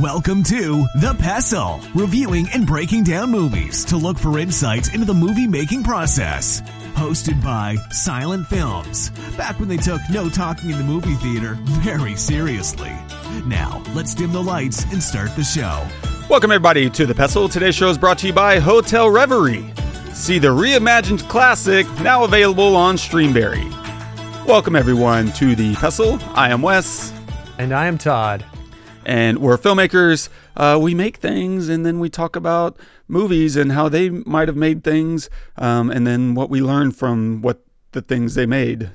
Welcome to The Pestle, reviewing and breaking down movies to look for insights into the movie-making process. Hosted by Silent Films, back when they took no talking in the movie theater very seriously. Now, let's dim the lights and start the show. Welcome everybody to The Pestle. Today's show is brought to you by Hotel Reverie. See the reimagined classic, now available on Streamberry. Welcome everyone to The Pestle. I am Wes. And I am Todd. And we're filmmakers. We make things and then we talk about movies and how they might have made things, and then what we learned from what the things they made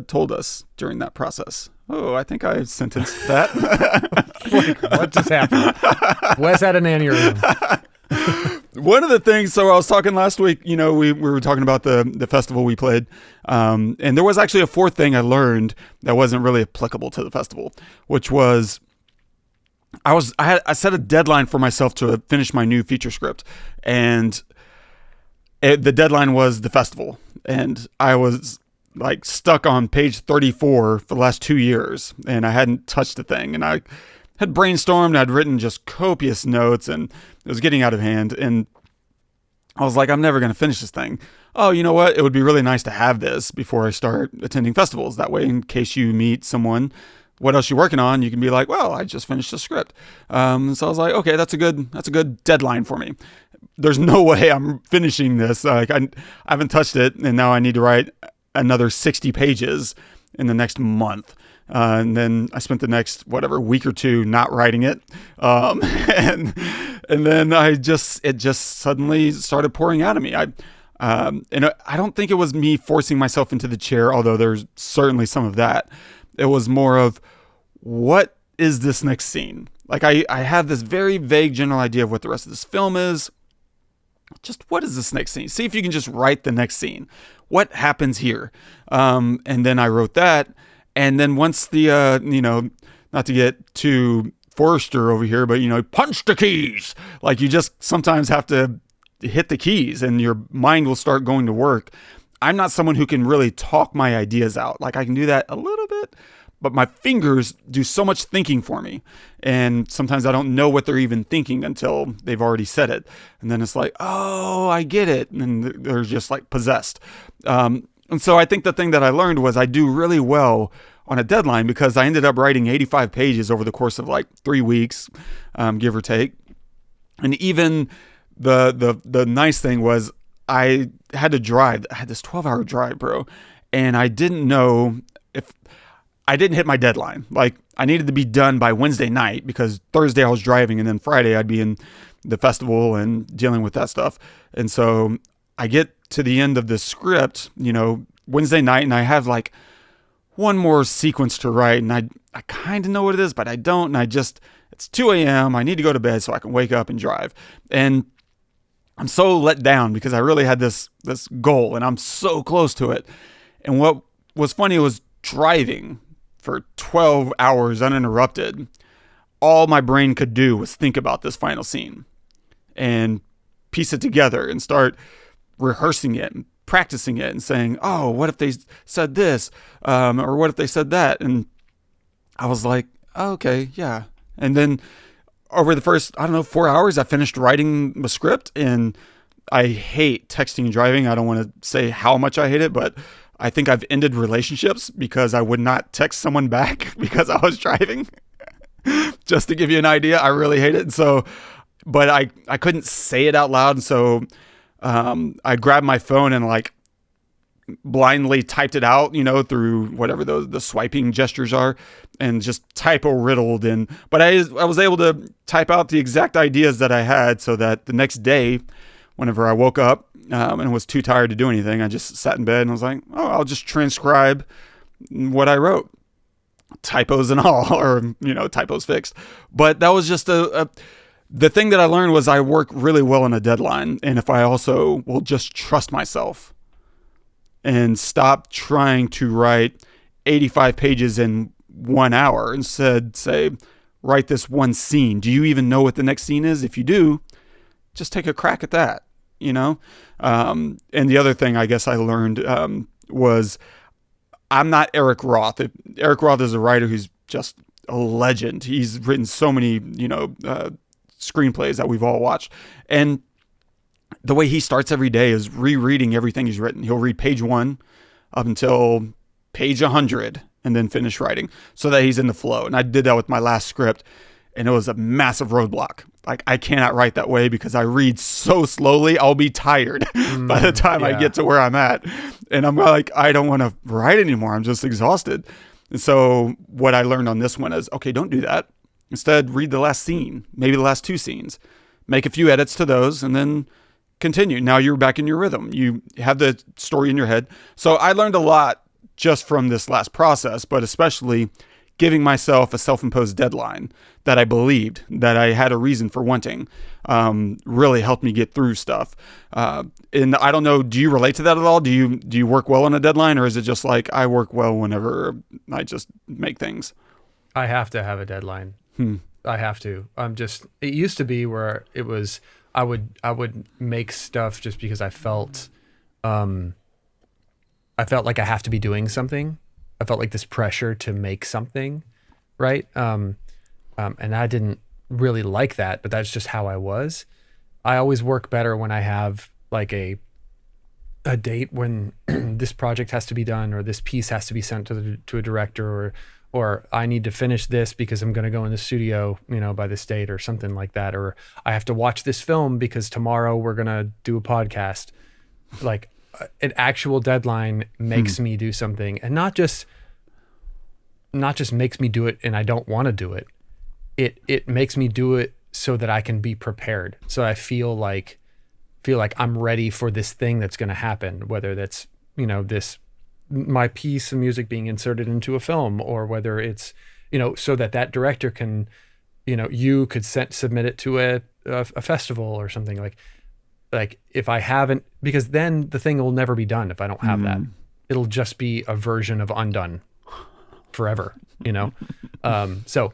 told us during that process. Oh, I think I sentenced that. What just happened? Wes had an aneurysm. One of the things, so I was talking last week, we were talking about the festival we played, and there was actually a fourth thing I learned that wasn't really applicable to the festival, which was I set a deadline for myself to finish my new feature script, and the deadline was the festival, and I was like stuck on page 34 for the last 2 years, and I hadn't touched the thing, and I had brainstormed, I'd written just copious notes, and it was getting out of hand, and I was like, I'm never going to finish this thing. Oh, you know what? It would be really nice to have this before I start attending festivals. That way, in case you meet someone, what else you working on, you can be like, well, I just finished the script. So I was like, okay, that's a good deadline for me. There's no way I'm finishing this. Like I haven't touched it, and now I need to write another 60 pages in the next month. And then I spent the next week or two not writing it, and then it just suddenly started pouring out of me. And I don't think it was me forcing myself into the chair, although there's certainly some of that. It was more of, what is this next scene? Like I have this very vague general idea of what the rest of this film is. Just what is this next scene? See if you can just write the next scene. What happens here? And then I wrote that. And then once the, not to get too Forrester over here, but, punch the keys. Like you just sometimes have to hit the keys and your mind will start going to work. I'm not someone who can really talk my ideas out. Like I can do that a little bit, but my fingers do so much thinking for me. And sometimes I don't know what they're even thinking until they've already said it. And then it's like, oh, I get it. And they're just like possessed. And so I think the thing that I learned was I do really well on a deadline because I ended up writing 85 pages over the course of like 3 weeks, give or take. And even the nice thing was I had to drive. I had this 12-hour drive, bro. And I didn't know if I didn't hit my deadline. Like I needed to be done by Wednesday night because Thursday I was driving and then Friday I'd be in the festival and dealing with that stuff. And so I get to the end of the script, Wednesday night, and I have like one more sequence to write. And I kind of know what it is, but I don't. And it's 2 a.m. I need to go to bed so I can wake up and drive. And I'm so let down because I really had this goal and I'm so close to it. And what was funny was driving for 12 hours uninterrupted. All my brain could do was think about this final scene and piece it together and start rehearsing it and practicing it and saying, oh, what if they said this? Or what if they said that? And I was like, oh, okay, yeah. And then over the first, 4 hours, I finished writing the script, and I hate texting and driving. I don't want to say how much I hate it, but I think I've ended relationships because I would not text someone back because I was driving. Just to give you an idea, I really hate it. So, but I couldn't say it out loud, and so I grabbed my phone and like blindly typed it out, through whatever the swiping gestures are, and just typo riddled. But I was able to type out the exact ideas that I had, so that the next day, whenever I woke up and was too tired to do anything, I just sat in bed and was like, oh, I'll just transcribe what I wrote, typos and all, or typos fixed. But that was just the thing that I learned was I work really well on a deadline, and if I also will just trust myself and stop trying to write 85 pages in 1 hour. Instead, say, write this one scene. Do you even know what the next scene is? If you do, just take a crack at that, And the other thing I guess I learned was I'm not Eric Roth. Eric Roth is a writer who's just a legend. He's written so many, screenplays that we've all watched. And the way he starts every day is rereading everything he's written. He'll read page 1 up until page 100 and then finish writing so that he's in the flow. And I did that with my last script, and it was a massive roadblock. Like, I cannot write that way because I read so slowly. I'll be tired by the time I get to where I'm at. And I'm like, I don't want to write anymore. I'm just exhausted. And so what I learned on this one is, okay, don't do that. Instead, read the last scene, maybe the last 2 scenes. Make a few edits to those and then continue. Now you're back in your rhythm. You have the story in your head. So I learned a lot just from this last process, but especially giving myself a self-imposed deadline that I believed, that I had a reason for wanting, really helped me get through stuff. And I don't know, do you relate to that at all? Do you work well on a deadline, or is it just like I work well whenever I just make things? I have to have a deadline. I have to. It used to be where it was, I would make stuff just because I felt like I have to be doing something. I felt like this pressure to make something, right? And I didn't really like that, but that's just how I was. I always work better when I have like a date when this project has to be done, or this piece has to be sent to a director, or I need to finish this because I'm going to go in the studio, by this date or something like that. Or I have to watch this film because tomorrow we're going to do a podcast. Like, an actual deadline makes me do something, and not just makes me do it and I don't want to do it. It makes me do it so that I can be prepared. So I feel like I'm ready for this thing that's going to happen, whether that's, my piece of music being inserted into a film, or whether it's, so that director can, you could submit it to a festival or something. Like if I haven't, because then the thing will never be done if I don't have that. It'll just be a version of Undone forever, So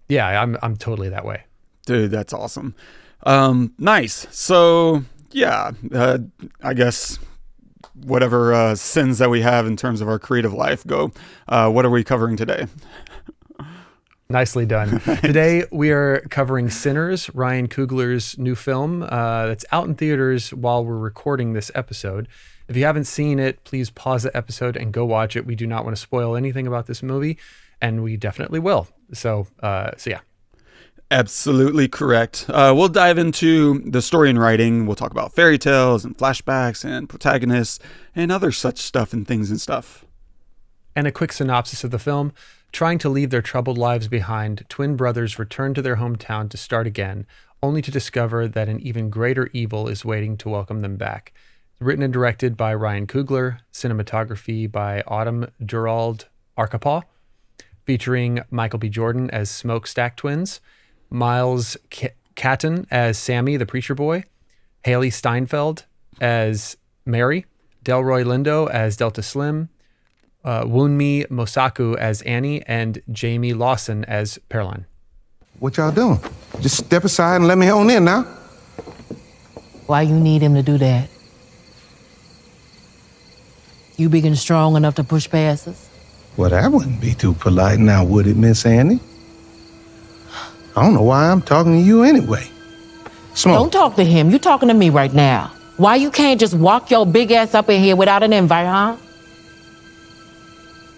yeah, I'm totally that way. Dude, that's awesome. Nice. So yeah, I guess whatever sins that we have in terms of our creative life go. What are we covering today? Nicely done. Today we are covering Sinners, Ryan Coogler's new film that's out in theaters while we're recording this episode. If you haven't seen it, please pause the episode and go watch it. We do not want to spoil anything about this movie, and we definitely will. So yeah. Absolutely correct. We'll dive into the story and writing. We'll talk about fairy tales and flashbacks and protagonists and other such stuff and things and stuff. And a quick synopsis of the film. Trying to leave their troubled lives behind, twin brothers return to their hometown to start again, only to discover that an even greater evil is waiting to welcome them back. Written and directed by Ryan Coogler, cinematography by Durald, Arkapaw, featuring Michael B. Jordan as Smokestack twins, Miles Caton as Sammie, the preacher boy, Hailee Steinfeld as Mary, Delroy Lindo as Delta Slim, Wunmi Mosaku as Annie, and Jayme Lawson as Pearline. What y'all doing? Just step aside and let me on in now. Why you need him to do that? You big and strong enough to push past us? Well, that wouldn't be too polite now, would it, Miss Annie? I don't know why I'm talking to you anyway. Smoke. Don't talk to him. You talking to me right now. Why you can't just walk your big ass up in here without an invite, huh?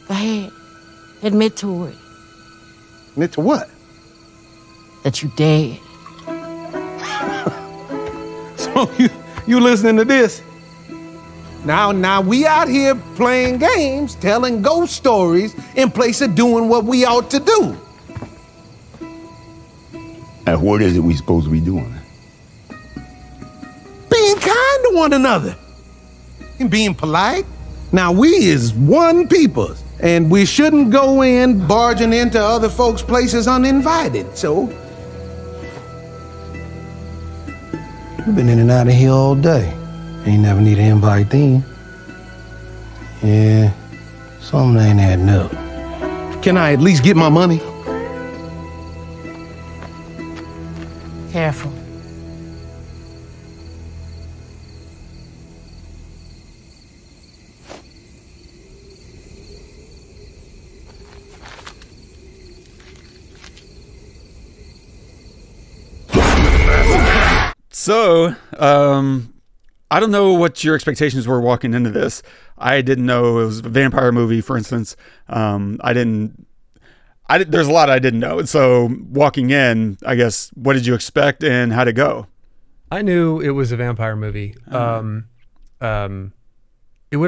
Go ahead. Admit to it. Admit to what? That you dead. So you listening to this? Now we out here playing games, telling ghost stories in place of doing what we ought to do. And what is it we supposed to be doing? Being kind to one another. And being polite. Now we is one people, and we shouldn't go in barging into other folks' places uninvited, so. You've been in and out of here all day. Ain't never need an invite then. Yeah, something ain't adding up. Can I at least get my money? Careful. So, I don't know what your expectations were walking into this. I didn't know it was a vampire movie, for instance. There's a lot I didn't know. So walking in, I guess, what did you expect and how'd it go? I knew it was a vampire movie. It would have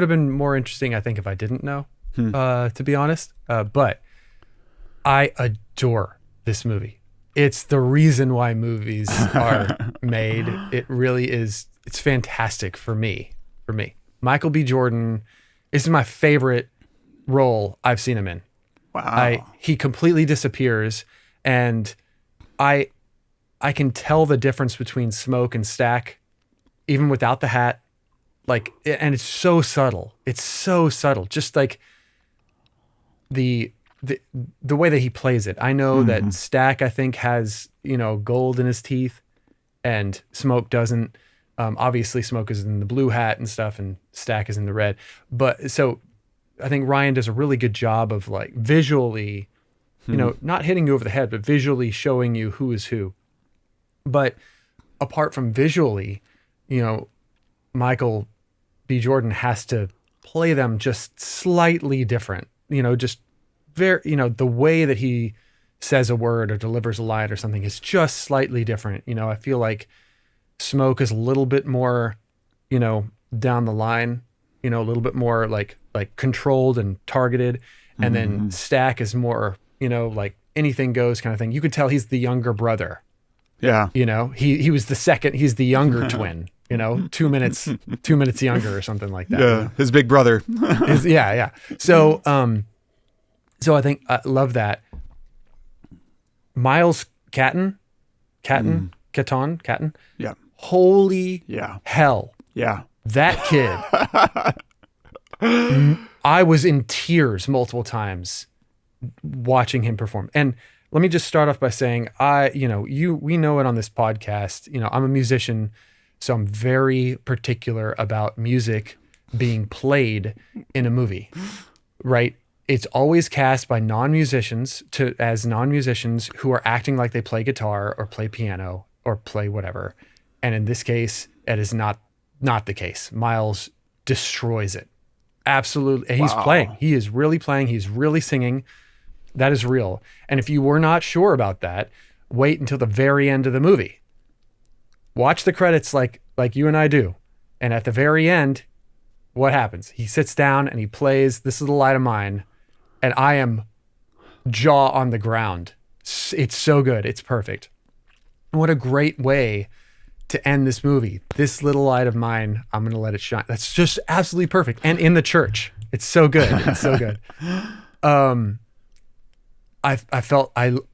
been more interesting, I think, if I didn't know, to be honest. But I adore this movie. It's the reason why movies are made. It really is. It's fantastic for me. Michael B. Jordan, this is my favorite role I've seen him in. Wow. He completely disappears, and I can tell the difference between Smoke and Stack, even without the hat. Like, and it's so subtle. It's so subtle. Just like the way that he plays it. I know that Stack, I think, has, gold in his teeth, and Smoke doesn't. Obviously Smoke is in the blue hat and stuff, and Stack is in the red. But so I think Ryan does a really good job of like visually, not hitting you over the head, but visually showing you who is who. But apart from visually, Michael B. Jordan has to play them just slightly different, just very, the way that he says a word or delivers a line or something is just slightly different. I feel like Smoke is a little bit more, down the line, a little bit more like controlled and targeted. And then Stack is more, like anything goes kind of thing. You could tell he's the younger brother. Yeah. He was the second, he's the younger twin, 2 minutes younger or something like that. Yeah. His big brother. Yeah. So I think I love that. Miles Caton. Yeah. Holy hell. Yeah. That kid. I was in tears multiple times watching him perform. And let me just start off by saying, we know it on this podcast, I'm a musician, so I'm very particular about music being played in a movie, right? It's always cast by non-musicians who are acting like they play guitar or play piano or play whatever. And in this case, it is not the case. Miles destroys it. Absolutely. And he's playing. He is really playing. He's really singing. That is real. And if you were not sure about that, wait until the very end of the movie. Watch the credits like you and I do. And at the very end, what happens? He sits down and he plays This Is the Light of Mine. And I am jaw on the ground. It's so good. It's perfect. What a great way to end this movie. This little light of mine, I'm going to let it shine. That's just absolutely perfect. And in the church. It's so good. It's so good. I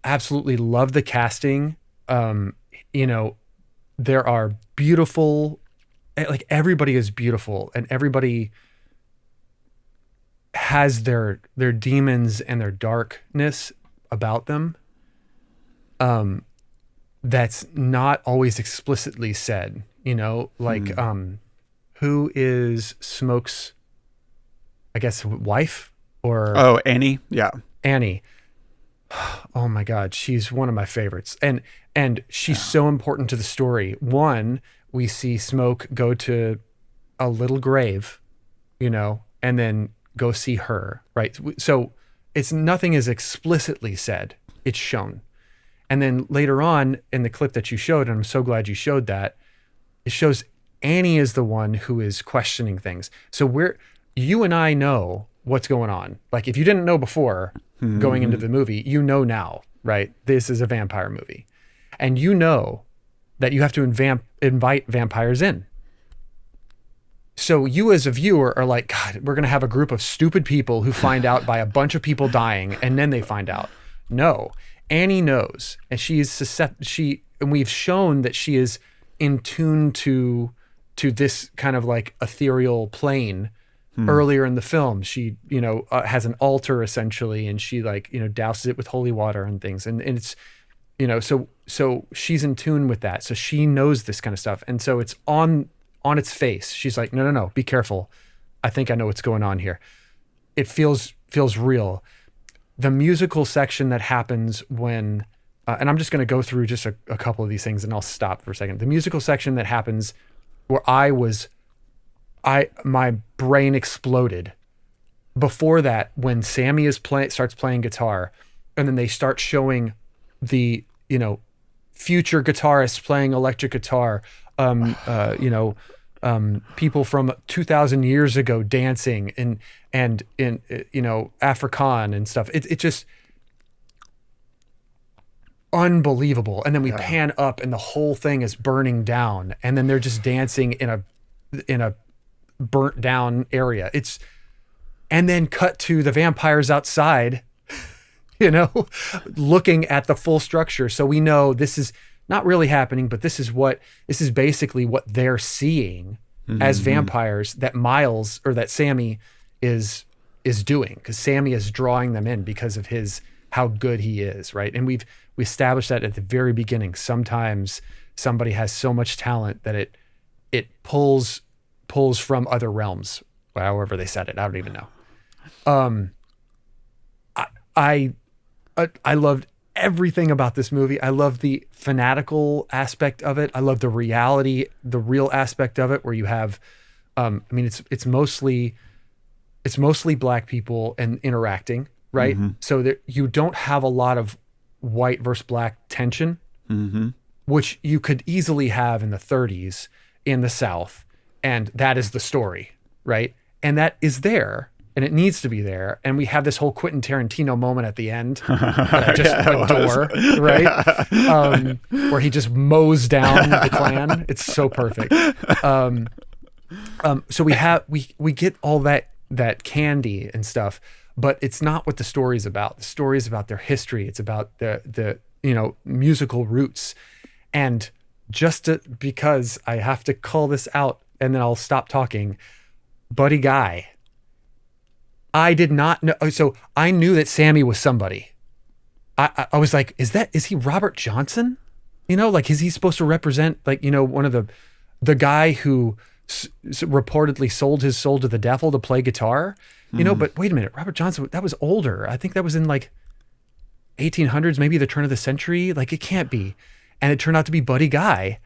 absolutely love the casting. There are beautiful, like everybody is beautiful and everybody has their demons and their darkness about them. That's not always explicitly said, who is Smoke's, I guess, wife or? Oh, Annie. Yeah. Annie. Oh my God. She's one of my favorites. And she's so important to the story. One, we see Smoke go to a little grave, and then go see her. Right. So nothing is explicitly said. It's shown. And then later on in the clip that you showed, and I'm so glad you showed that, it shows Annie is the one who is questioning things. So you and I know what's going on. Like if you didn't know before going into the movie, you know now, right? This is a vampire movie. And you know that you have to invite vampires in. So you as a viewer are like, God, we're going to have a group of stupid people who find out by a bunch of people dying and then they find out. No. Annie knows, and and we've shown that she is in tune to this kind of like ethereal plane earlier in the film. She, has an altar essentially, and she douses it with holy water and things. And it's, so she's in tune with that. So she knows this kind of stuff. And so it's on its face. She's like, no, be careful. I think I know what's going on here. It feels real. The musical section that happens when and I'm just going to go through just a couple of these things and I'll stop for a second. The musical section that happens where my brain exploded. Before that, when Sammie starts playing guitar, and then they start showing the, future guitarists playing electric guitar, people from 2,000 years ago dancing and in Afrikaan and stuff. It just unbelievable. And then we pan up and the whole thing is burning down, and then they're just dancing in a burnt down area. And then cut to the vampires outside, looking at the full structure. So we know this is not really happening, but this is basically what they're seeing as vampires that Sammie is doing, because Sammie is drawing them in because of how good he is, right? And we established that at the very beginning. Sometimes somebody has so much talent that it pulls from other realms, however they said it. I don't even know. I loved everything about this movie. I love the fanatical aspect of it. I love the real aspect of it, where you have, it's mostly black people and interacting, right? So that you don't have a lot of white versus black tension, which you could easily have in the 30s in the South. And that is the story, right? And that is there. And it needs to be there. And we have this whole Quentin Tarantino moment at the end that I just adore, right? Where he just mows down the Klan. It's so perfect. So we get all that candy and stuff, but it's not what the story is about. The story is about their history. It's about the musical roots. And because I have to call this out and then I'll stop talking, Buddy Guy. I did not know. So I knew that Sammie was somebody. I was like, is he Robert Johnson? Is he supposed to represent one of the guy who reportedly sold his soul to the devil to play guitar? But wait a minute, Robert Johnson, that was older. I think that was in 1800s, maybe the turn of the century. It can't be. And it turned out to be Buddy Guy,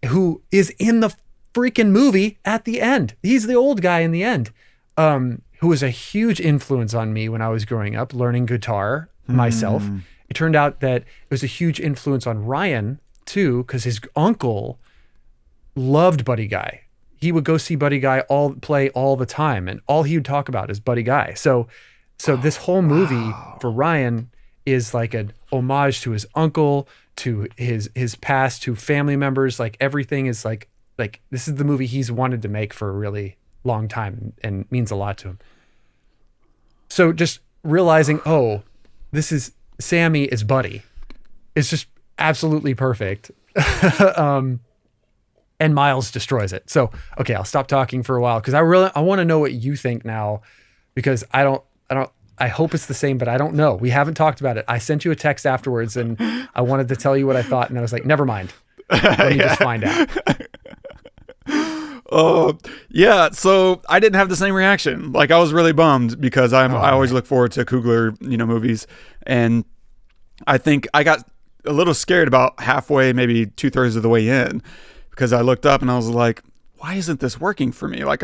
who is in the freaking movie at the end. He's the old guy in the end. Who was a huge influence on me when I was growing up, learning guitar myself. It turned out that it was a huge influence on Ryan too, because his uncle loved Buddy Guy. He would go see Buddy Guy play all the time, and all he would talk about is Buddy Guy. So this whole movie for Ryan is like an homage to his uncle, to his past, to family members. Everything is like this is the movie he's wanted to make for a really long time and means a lot to him. So just realizing, this is Sammie is Buddy. It's just absolutely perfect. And Miles destroys it. So, okay, I'll stop talking for a while because I want to know what you think now, because I hope it's the same, but I don't know. We haven't talked about it. I sent you a text afterwards and I wanted to tell you what I thought, and I was like, never mind. Let me just find out. Yeah, so I didn't have the same reaction. I was really bummed because I always look forward to Coogler, movies, and I think I got a little scared about halfway, maybe 2/3 of the way in, because I looked up and I was like, why isn't this working for me? I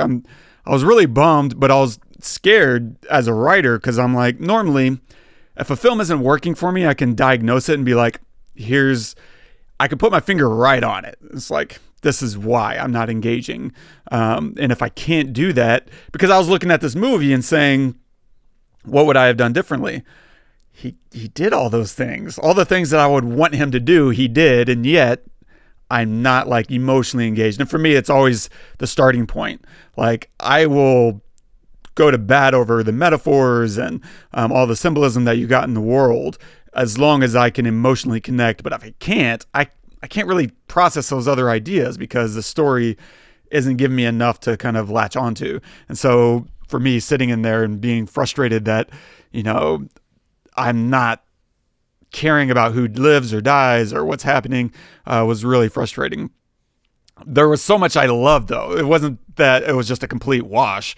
was really bummed, but I was scared as a writer, because I'm like, normally if a film isn't working for me, I can diagnose it and be like, I can put my finger right on it. It's like, this is why I'm not engaging. And if I can't do that, because I was looking at this movie and saying, what would I have done differently? He did all those things. All the things that I would want him to do, he did. And yet I'm not emotionally engaged. And for me, it's always the starting point. I will go to bat over the metaphors and all the symbolism that you got in the world, as long as I can emotionally connect. But if I can't, I can't really process those other ideas because the story isn't giving me enough to kind of latch onto. And so for me, sitting in there and being frustrated that, I'm not caring about who lives or dies or what's happening was really frustrating. There was so much I loved, though. It wasn't that it was just a complete wash.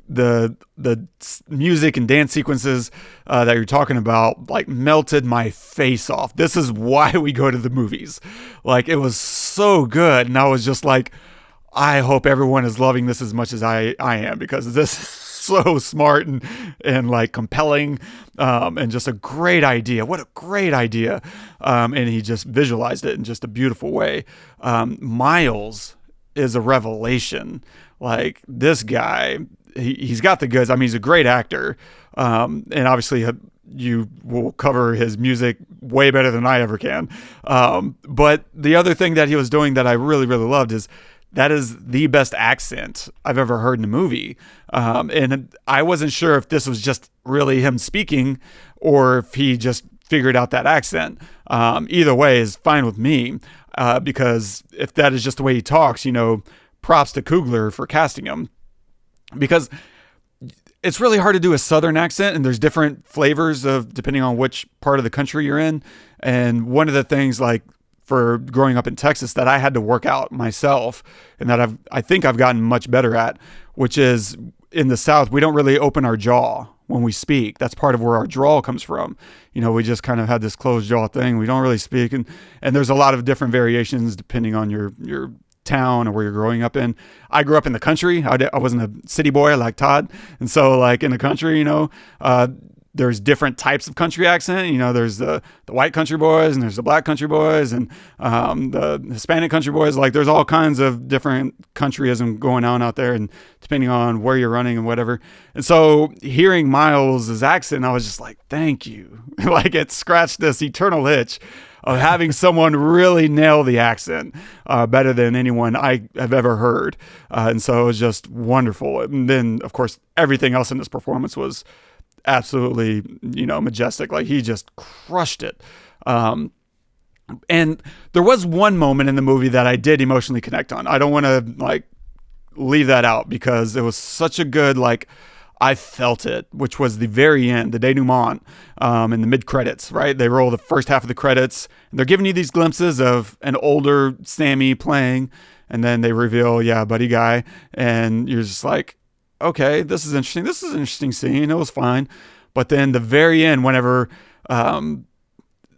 the music and dance sequences that you're talking about, like, melted my face off. This is why we go to the movies. Like, it was so good, and I was just like, I hope everyone is loving this as much as I am, because this is so smart and like compelling, and just a great idea. What a great idea. And he just visualized it in just a beautiful way. Miles is a revelation. Like, this guy, he's got the goods. I mean, he's a great actor. And obviously you will cover his music way better than I ever can. But the other thing that he was doing that I really, really loved is that is the best accent I've ever heard in a movie. And I wasn't sure if this was just really him speaking or if he just figured out that accent. Either way is fine with me, because if that is just the way he talks, props to Coogler for casting him. Because it's really hard to do a Southern accent, and there's different flavors depending on which part of the country you're in. And one of the things, like, for growing up in Texas that I had to work out myself, and that I think I've gotten much better at, which is in the South, we don't really open our jaw when we speak. That's part of where our drawl comes from. We just kind of had this closed jaw thing. We don't really speak. And there's a lot of different variations depending on your town or where you're growing up in. I grew up in the country. I wasn't a city boy like Todd. And so, like, in the country, there's different types of country accent. There's the white country boys, and there's the black country boys, and the Hispanic country boys. Like, there's all kinds of different countryism going on out there, and depending on where you're running and whatever. And so hearing Miles's accent, I was just like, thank you. Like, it scratched this eternal itch of having someone really nail the accent better than anyone I have ever heard. And so it was just wonderful. And then, of course, everything else in this performance was absolutely, majestic. Like, he just crushed it. And there was one moment in the movie that I did emotionally connect on. I don't want to, like, leave that out, because it was such a good, like, I felt it, which was the very end, the denouement, in the mid-credits, right? They roll the first half of the credits, and they're giving you these glimpses of an older Sammie playing, and then they reveal, buddy guy, and you're just like, okay, this is interesting. This is an interesting scene. It was fine. But then the very end, whenever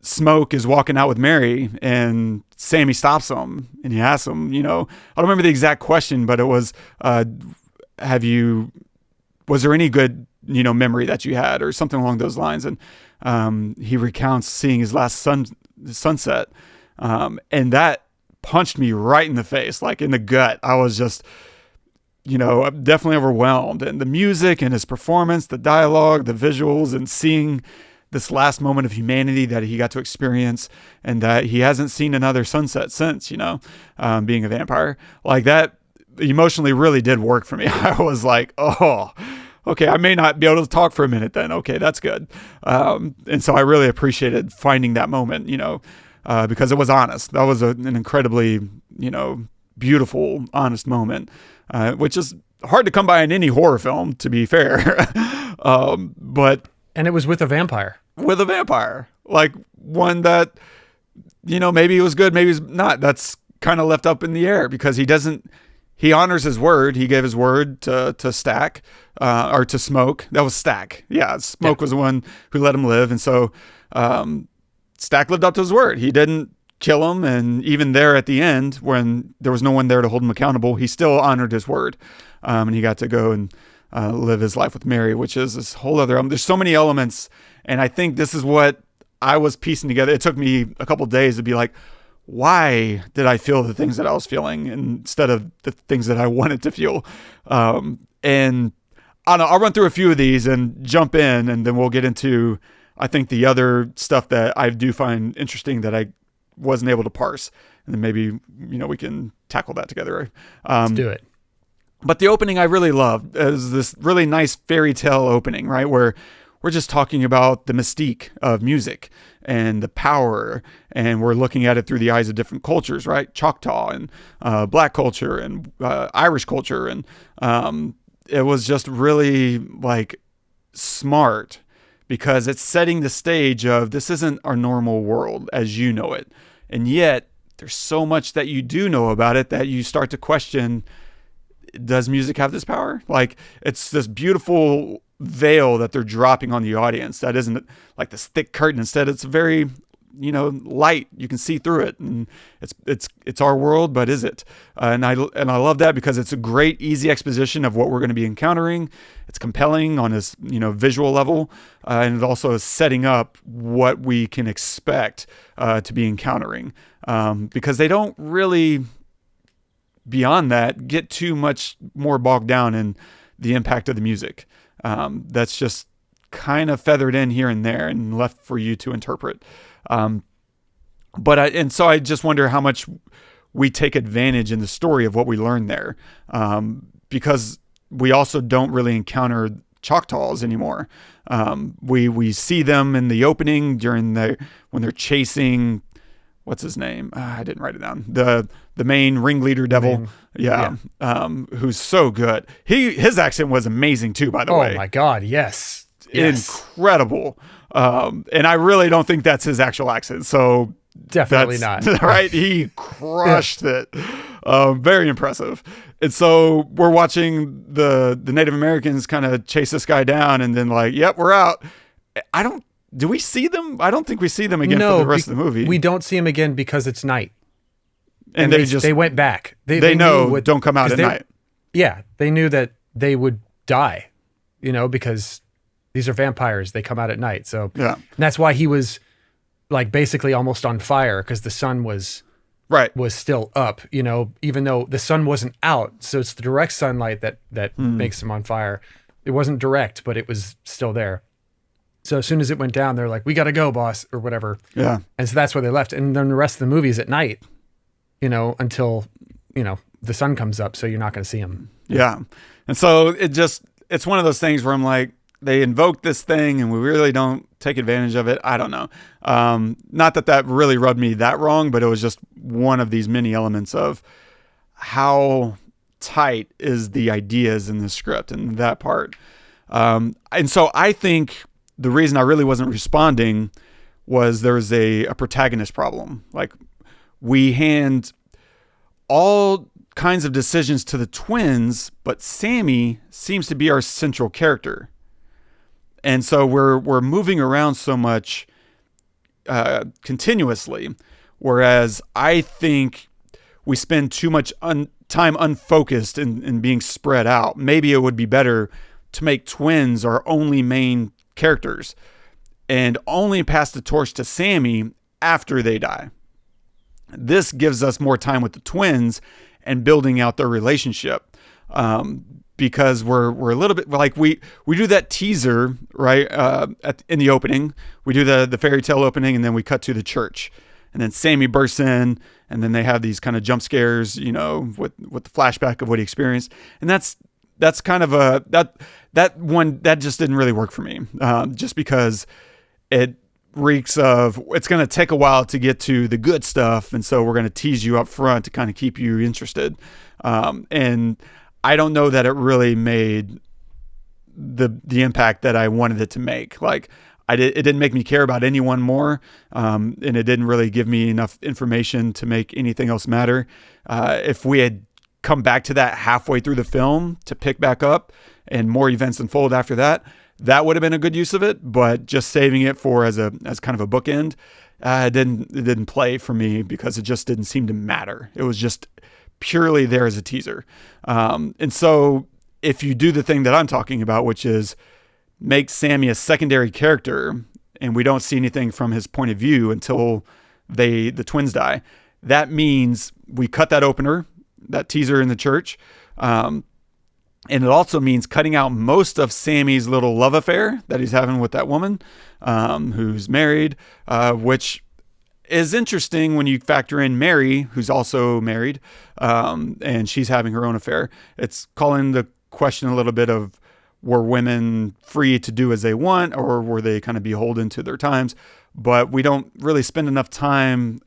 Smoke is walking out with Mary and Sammie stops him and he asks him, I don't remember the exact question, but it was, was there any good, memory that you had, or something along those lines? And he recounts seeing his last sunset. And that punched me right in the face, like in the gut. I was just, definitely overwhelmed. And the music and his performance, the dialogue, the visuals, and seeing this last moment of humanity that he got to experience, and that he hasn't seen another sunset since, being a vampire. Like, that emotionally really did work for me. I was like, oh, okay, I may not be able to talk for a minute then. Okay, that's good. And so I really appreciated finding that moment, because it was honest. That was an incredibly, beautiful, honest moment, which is hard to come by in any horror film, to be fair. And it was with a vampire. With a vampire. Like, one that, maybe it was good, maybe it's not. That's kind of left up in the air, because he honors his word. He gave his word to Stack, or to Smoke. That was Stack. Yeah, Smoke was the one who let him live. And so Stack lived up to his word. He didn't kill him. And even there at the end, when there was no one there to hold him accountable, he still honored his word. And he got to go and live his life with Mary, which is this whole other, there's so many elements. And I think this is what I was piecing together. It took me a couple of days to be like, why did I feel the things that I was feeling instead of the things that I wanted to feel? And I don't know, I'll run through a few of these and jump in, and then we'll get into, I think, the other stuff that I do find interesting that I wasn't able to parse. And then maybe, we can tackle that together. Let's do it. But the opening I really loved is this really nice fairy tale opening, right? Where we're just talking about the mystique of music and the power, and we're looking at it through the eyes of different cultures, right? Choctaw and Black culture and Irish culture. And it was just really, like, smart, because it's setting the stage of, this isn't our normal world as you know it. And yet there's so much that you do know about it that you start to question, does music have this power? Like, it's this beautiful veil that they're dropping on the audience that isn't like this thick curtain. Instead, it's very, light. You can see through it, and it's our world, but is it? And I love that because it's a great, easy exposition of what we're going to be encountering. It's compelling on this, visual level, and it also is setting up what we can expect to be encountering, because they don't really, beyond that, get too much more bogged down in the impact of the music. That's just kind of feathered in here and there and left for you to interpret. So I just wonder how much we take advantage in the story of what we learn there, because we also don't really encounter Choctaws anymore. We see them in the opening when they're chasing, what's his name? I didn't write it down. The main ringleader devil. Who's so good. His accent was amazing too, by the way. Oh my God. Yes. Incredible. And I really don't think that's his actual accent. So definitely not. Right. He crushed it. Very impressive. And so we're watching the Native Americans kind of chase this guy down and then like, yep, we're out. Do we see them? I don't think we see them again for the rest of the movie. We don't see them again because it's night. And they went back. They know don't come out at night. Yeah. They knew that they would die, because these are vampires. They come out at night. So and that's why he was like basically almost on fire, because the sun was still up, even though the sun wasn't out. So it's the direct sunlight that makes him on fire. It wasn't direct, but it was still there. So as soon as it went down, they're like, we got to go, boss, or whatever. Yeah. And so that's why they left. And then the rest of the movie is at night, until, the sun comes up. So you're not going to see him. Yeah. And so it's one of those things where I'm like, they invoke this thing and we really don't take advantage of it. I don't know. Not that really rubbed me that wrong, but it was just one of these many elements of how tight is the ideas in the script and that part. And so I think the reason I really wasn't responding was there was a protagonist problem. Like, we hand all kinds of decisions to the twins, but Sammie seems to be our central character. And so we're moving around so much continuously, whereas I think we spend too much time unfocused and being spread out. Maybe it would be better to make twins our only main characters and only pass the torch to Sammie after they die. This gives us more time with the twins and building out their relationship. Because we're a little bit like we do that teaser, right? In the opening, we do the fairy tale opening, and then we cut to the church, and then Sammie bursts in, and then they have these kind of jump scares, with the flashback of what he experienced, and that's kind of that one that just didn't really work for me, just because it reeks of it's going to take a while to get to the good stuff, and so we're going to tease you up front to kind of keep you interested, and I don't know that it really made the impact that I wanted it to make. Like, it didn't make me care about anyone more, and it didn't really give me enough information to make anything else matter. If we had come back to that halfway through the film to pick back up and more events unfold after that, that would have been a good use of it. But just saving it as kind of a bookend, it didn't play for me because it just didn't seem to matter. It was just purely there as a teaser. And so if you do the thing that I'm talking about, which is make Sammie a secondary character and we don't see anything from his point of view until the twins die, that means we cut that opener, that teaser in the church. And it also means cutting out most of Sammie's little love affair that he's having with that woman, who's married, which is interesting when you factor in Mary, who's also married, and she's having her own affair. It's calling the question a little bit of, were women free to do as they want, or were they kind of beholden to their times? But we don't really spend enough time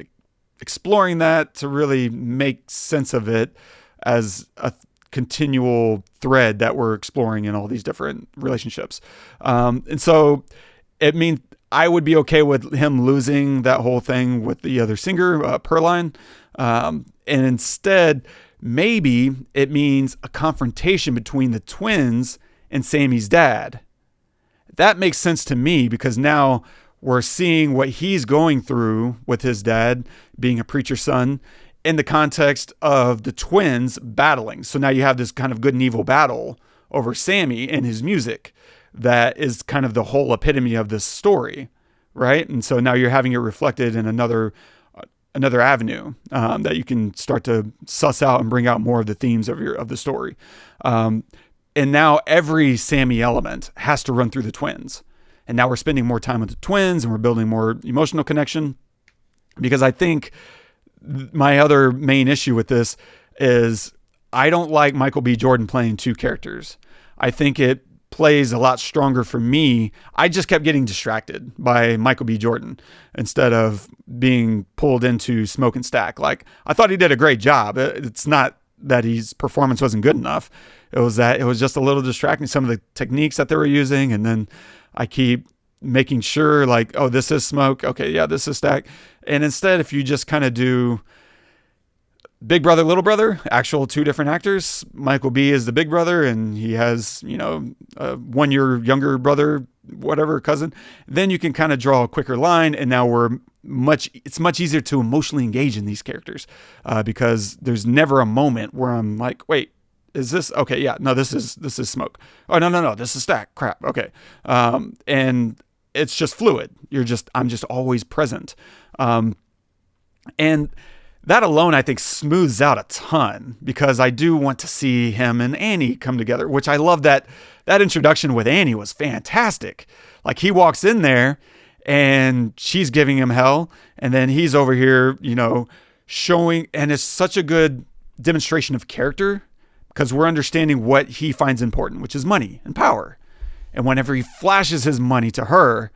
exploring that to really make sense of it as a continual thread that we're exploring in all these different relationships. And so it means I would be okay with him losing that whole thing with the other singer, Pearline, and instead maybe it means a confrontation between the twins and Sammie's dad. That makes sense to me because now we're seeing what he's going through with his dad being a preacher's son in the context of the twins battling. So now you have this kind of good and evil battle over Sammie and his music that is kind of the whole epitome of this story, right? And so now you're having it reflected in another avenue that you can start to suss out and bring out more of the themes of the story. And now every Sammie element has to run through the twins. And now we're spending more time with the twins and we're building more emotional connection, because I think my other main issue with this is I don't like Michael B. Jordan playing two characters. I think it plays a lot stronger for me. I just kept getting distracted by Michael B. Jordan instead of being pulled into Smoke and Stack. Like, I thought he did a great job. It's not that his performance wasn't good enough. It was that it was just a little distracting, some of the techniques that they were using. And then I keep making sure, like, oh, this is Smoke. Okay, yeah, this is Stack. And instead, if you just kind of do Big Brother, Little Brother, actual two different actors. Michael B is the big brother, and he has, a 1 year younger brother, whatever, cousin. Then you can kind of draw a quicker line, and now it's much easier to emotionally engage in these characters because there's never a moment where I'm like, wait, is this okay? Yeah, no, this is Smoke. Oh, no, this is Stack. Crap. Okay. And it's just fluid. I'm just always present. And that alone, I think, smooths out a ton because I do want to see him and Annie come together, which I love that introduction with Annie was fantastic. Like, he walks in there and she's giving him hell. And then he's over here, showing, and it's such a good demonstration of character because we're understanding what he finds important, which is money and power. And whenever he flashes his money to her,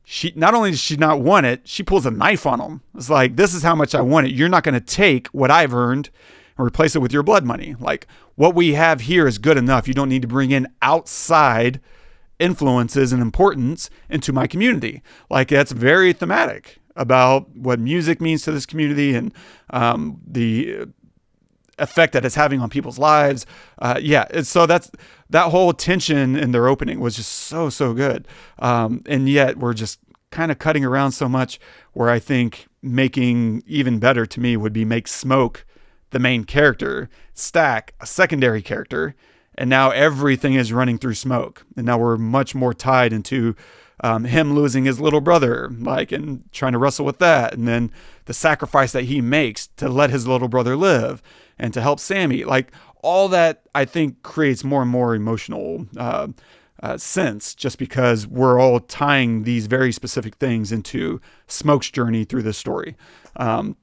she not only does she not want it, she pulls a knife on him. It's like, this is how much I want it. You're not going to take what I've earned and replace it with your blood money. Like, what we have here is good enough. You don't need to bring in outside influences and importance into my community. Like, that's very thematic about what music means to this community and the effect that it's having on people's lives. So that whole tension in their opening was just so good. And yet we're just kind of cutting around so much where I think making even better to me would be make Smoke the main character, Stack a secondary character. And now everything is running through Smoke. And now we're much more tied into him losing his little brother, and trying to wrestle with that. And then the sacrifice that he makes to let his little brother live and to help Sammie. Like, all that, I think, creates more and more emotional sense just because we're all tying these very specific things into Smoke's journey through this story. That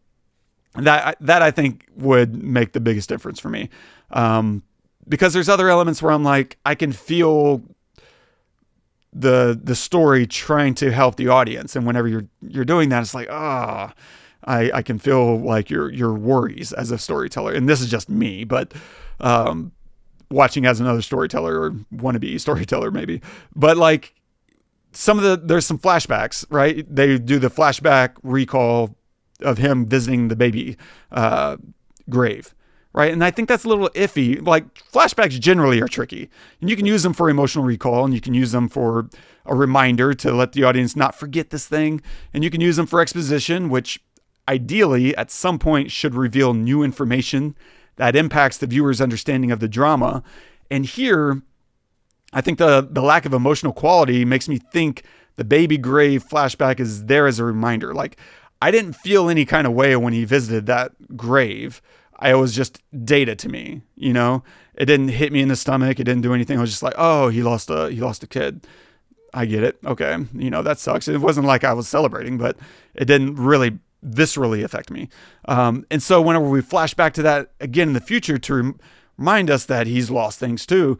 I think would make the biggest difference for me. Because there's other elements where I'm like, I can feel the story trying to help the audience. And whenever you're doing that, it's like, I can feel like your worries as a storyteller. And this is just me, but watching as another storyteller or wannabe storyteller maybe. But like there's some flashbacks, right? They do the flashback recall of him visiting the baby grave. Right. And I think that's a little iffy. Like, flashbacks generally are tricky, and you can use them for emotional recall, and you can use them for a reminder to let the audience not forget this thing. And you can use them for exposition, which ideally at some point should reveal new information that impacts the viewer's understanding of the drama. And here, I think the lack of emotional quality makes me think the baby grave flashback is there as a reminder. Like, I didn't feel any kind of way when he visited that grave. It was just data to me, it didn't hit me in the stomach. It didn't do anything. I was just like, oh, he lost a kid. I get it. Okay. That sucks. It wasn't like I was celebrating, but it didn't really viscerally affect me. And so whenever we flash back to that again in the future to remind us that he's lost things too,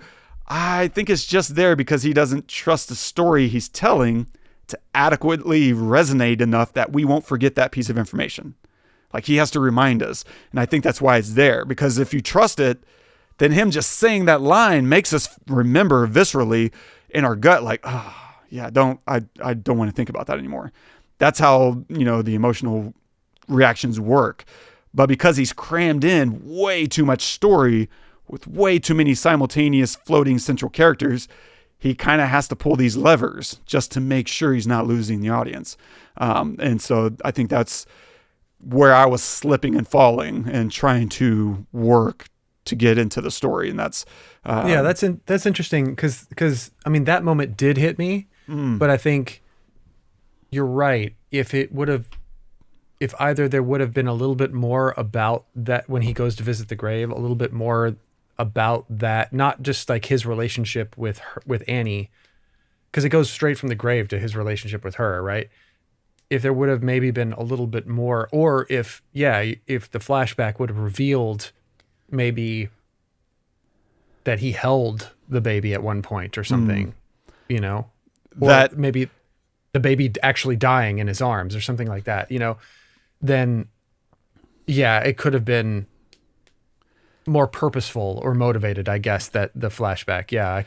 I think it's just there because he doesn't trust the story he's telling to adequately resonate enough that we won't forget that piece of information. Like, he has to remind us. And I think that's why it's there, because if you trust it, then him just saying that line makes us remember viscerally in our gut, like, I don't want to think about that anymore. That's how, the emotional reactions work. But because he's crammed in way too much story with way too many simultaneous floating central characters, he kind of has to pull these levers just to make sure he's not losing the audience. And so I think that's where I was slipping and falling and trying to work to get into the story. And that's interesting. Cause I mean, that moment did hit me, but I think you're right. If either there would have been a little bit more about that when he goes to visit the grave, a little bit more about that, not just like his relationship with Annie, because it goes straight from the grave to his relationship with her, right? If there would have maybe been a little bit more, or if the flashback would have revealed maybe that he held the baby at one point or something, or that maybe the baby actually dying in his arms or something like that, then it could have been more purposeful or motivated, I guess, that the flashback. Yeah,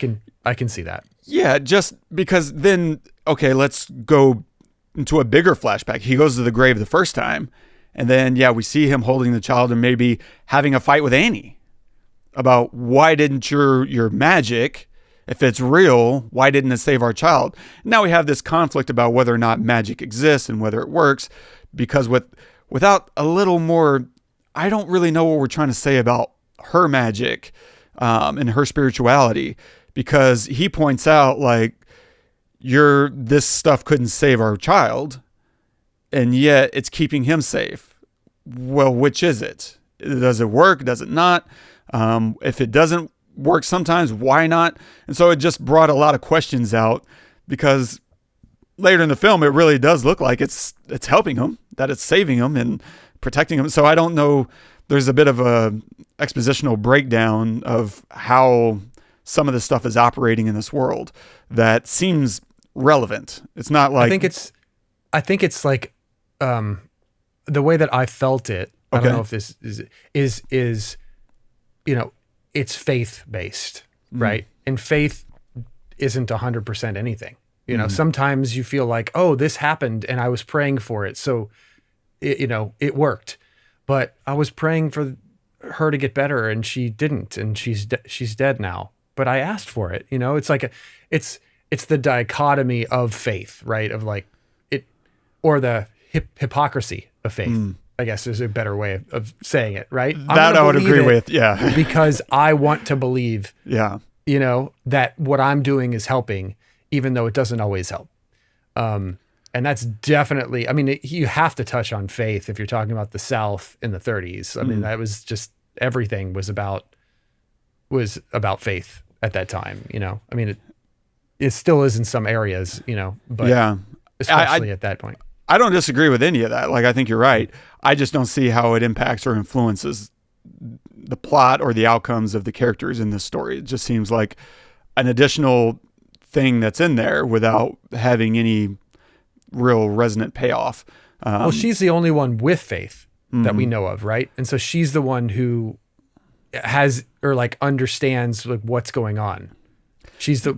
I can see that. Yeah, just because then, okay, let's go into a bigger flashback. He goes to the grave the first time, and then, we see him holding the child and maybe having a fight with Annie about why didn't your magic, if it's real, why didn't it save our child? Now we have this conflict about whether or not magic exists and whether it works, because without a little more, I don't really know what we're trying to say about her magic and her spirituality, because he points out like this stuff couldn't save our child, and yet it's keeping him safe. Well, which is it? Does it work? Does it not? If it doesn't work sometimes, why not? And so it just brought a lot of questions out, because later in the film, it really does look like it's helping him, that it's saving him and protecting him. So I don't know. There's a bit of a expositional breakdown of how some of this stuff is operating in this world that seems relevant. It's not like, I think it's like, the way that I felt it, I don't know if this is, it's faith based, right? And faith isn't 100% anything. Sometimes you feel like, oh, this happened and I was praying for it, so it worked. But I was praying for her to get better and she didn't, and she's dead now. But I asked for it. It's like it's the dichotomy of faith, right? Of like it, or the hypocrisy of faith. I guess is a better way of saying it, right? That I would agree with, because I want to believe, that what I'm doing is helping, even though it doesn't always help. And that's definitely, I mean, you have to touch on faith if you're talking about the South in the 30s. I mean, that was just, everything was about faith at that time, I mean, it still is in some areas, but especially at that point. I don't disagree with any of that. Like, I think you're right. I just don't see how it impacts or influences the plot or the outcomes of the characters in this story. It just seems like an additional thing that's in there without having any real resonant payoff. Well, she's the only one with faith that we know of, right? And so she's the one who has, or like understands like what's going on.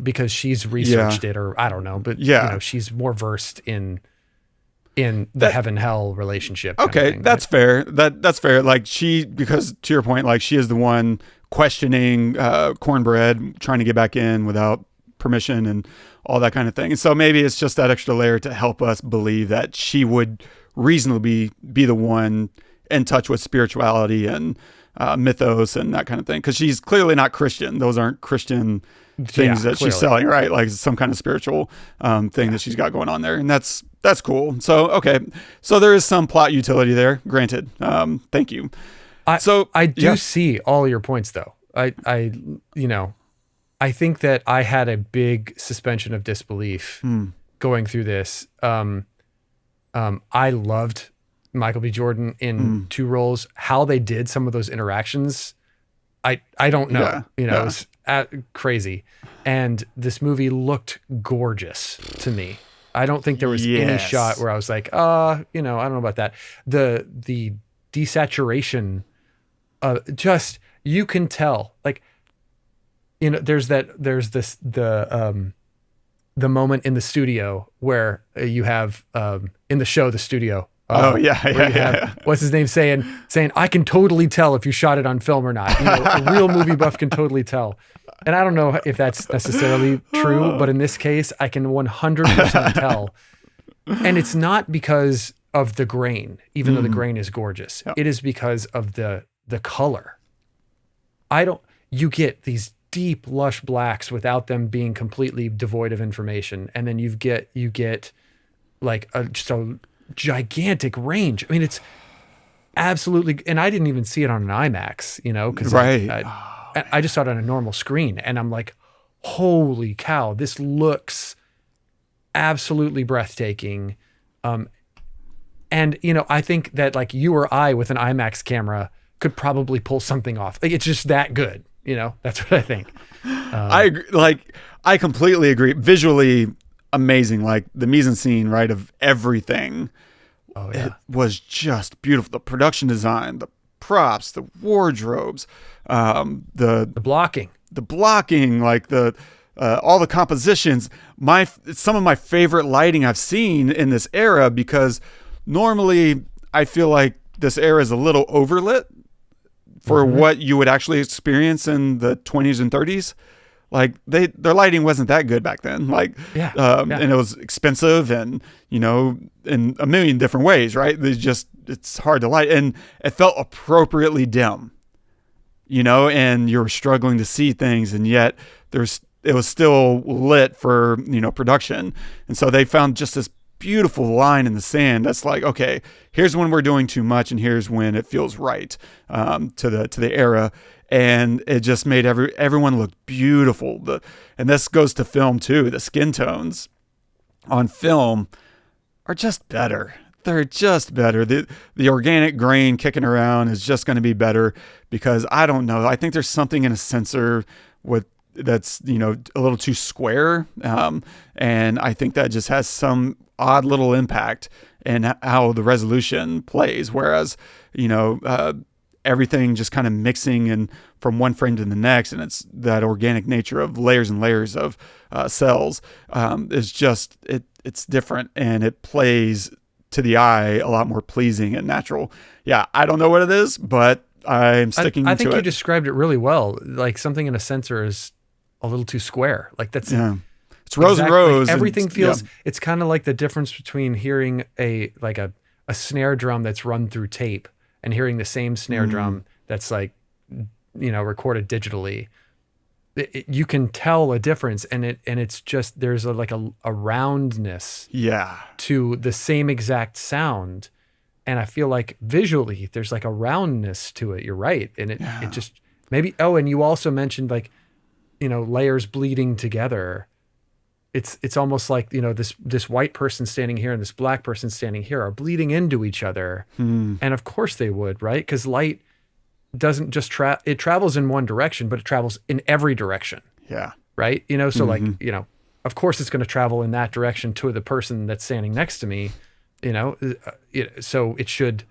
Because she's researched it, or I don't know, but she's more versed in the heaven hell relationship. Okay, thing, that's fair. That's fair. Like because to your point, like she is the one questioning Cornbread, trying to get back in without permission and all that kind of thing. And so maybe it's just that extra layer to help us believe that she would reasonably be the one in touch with spirituality and mythos and that kind of thing. Because she's clearly not Christian. Those aren't Christian things that she's selling, right? Like some kind of spiritual thing that she's got going on there. And that's cool. So, okay. So there is some plot utility there. Granted. Thank you. I do see all your points though. I think that I had a big suspension of disbelief going through this. I loved Michael B. Jordan in two roles. How they did some of those interactions, I don't know. It was crazy. And this movie looked gorgeous to me. I don't think there was any shot where I was like, I don't know about that. The desaturation, just you can tell, like, there's the moment in the studio where you have in the show The Studio, Oh yeah, where you have, what's his name saying, I can totally tell if you shot it on film or not. A real movie buff can totally tell. And I don't know if that's necessarily true, but in this case, I can 100% tell. And it's not because of the grain, even though the grain is gorgeous. It is because of the color. You get these deep, lush blacks without them being completely devoid of information. And then you get like just a gigantic range. I mean, it's absolutely, and I didn't even see it on an IMAX, because I just saw it on a normal screen, and I'm like, holy cow, this looks absolutely breathtaking. And I think that like you or I with an IMAX camera could probably pull something off. Like, it's just that good. That's what I think. I agree. Like, I completely agree. Visually amazing. Like the mise en scene, right, of everything. Oh yeah, it was just beautiful. The production design, the props, the wardrobes, the blocking, like all the compositions. Some of my favorite lighting I've seen in this era, because normally I feel like this era is a little overlit for what you would actually experience in the 20s and 30s. Like their lighting wasn't that good back then. Like, and it was expensive, and in a million different ways, right? It's hard to light, and it felt appropriately dim, and you're struggling to see things, and yet it was still lit for production, and so they found just this beautiful line in the sand that's like, okay, here's when we're doing too much, and here's when it feels right to the era. And it just made everyone look beautiful. And this goes to film too. The skin tones on film are just better. They're just better. The organic grain kicking around is just going to be better, because I don't know. I think there's something in a sensor that's a little too square, and I think that just has some odd little impact in how the resolution plays. Whereas everything just kind of mixing and from one frame to the next, and it's that organic nature of layers and layers of cells is just it's different, and it plays to the eye a lot more pleasing and natural. Yeah, I don't know what it is, but I'm sticking to it. I think you described it really well. Like, something in a sensor is a little too square. Like, that's it's rows and rows. Like, everything feels. It's kind of like the difference between hearing a snare drum that's run through tape and hearing the same snare drum that's like, recorded digitally. You can tell a difference, and it's just, there's a roundness to the same exact sound. And I feel like visually there's like a roundness to it. You're right. And it just maybe, and you also mentioned layers bleeding together. It's almost like, this white person standing here and this black person standing here are bleeding into each other. And of course they would, right? Because light doesn't just it travels in one direction, but it travels in every direction. Yeah. Right. So of course it's going to travel in that direction to the person that's standing next to me, so it should.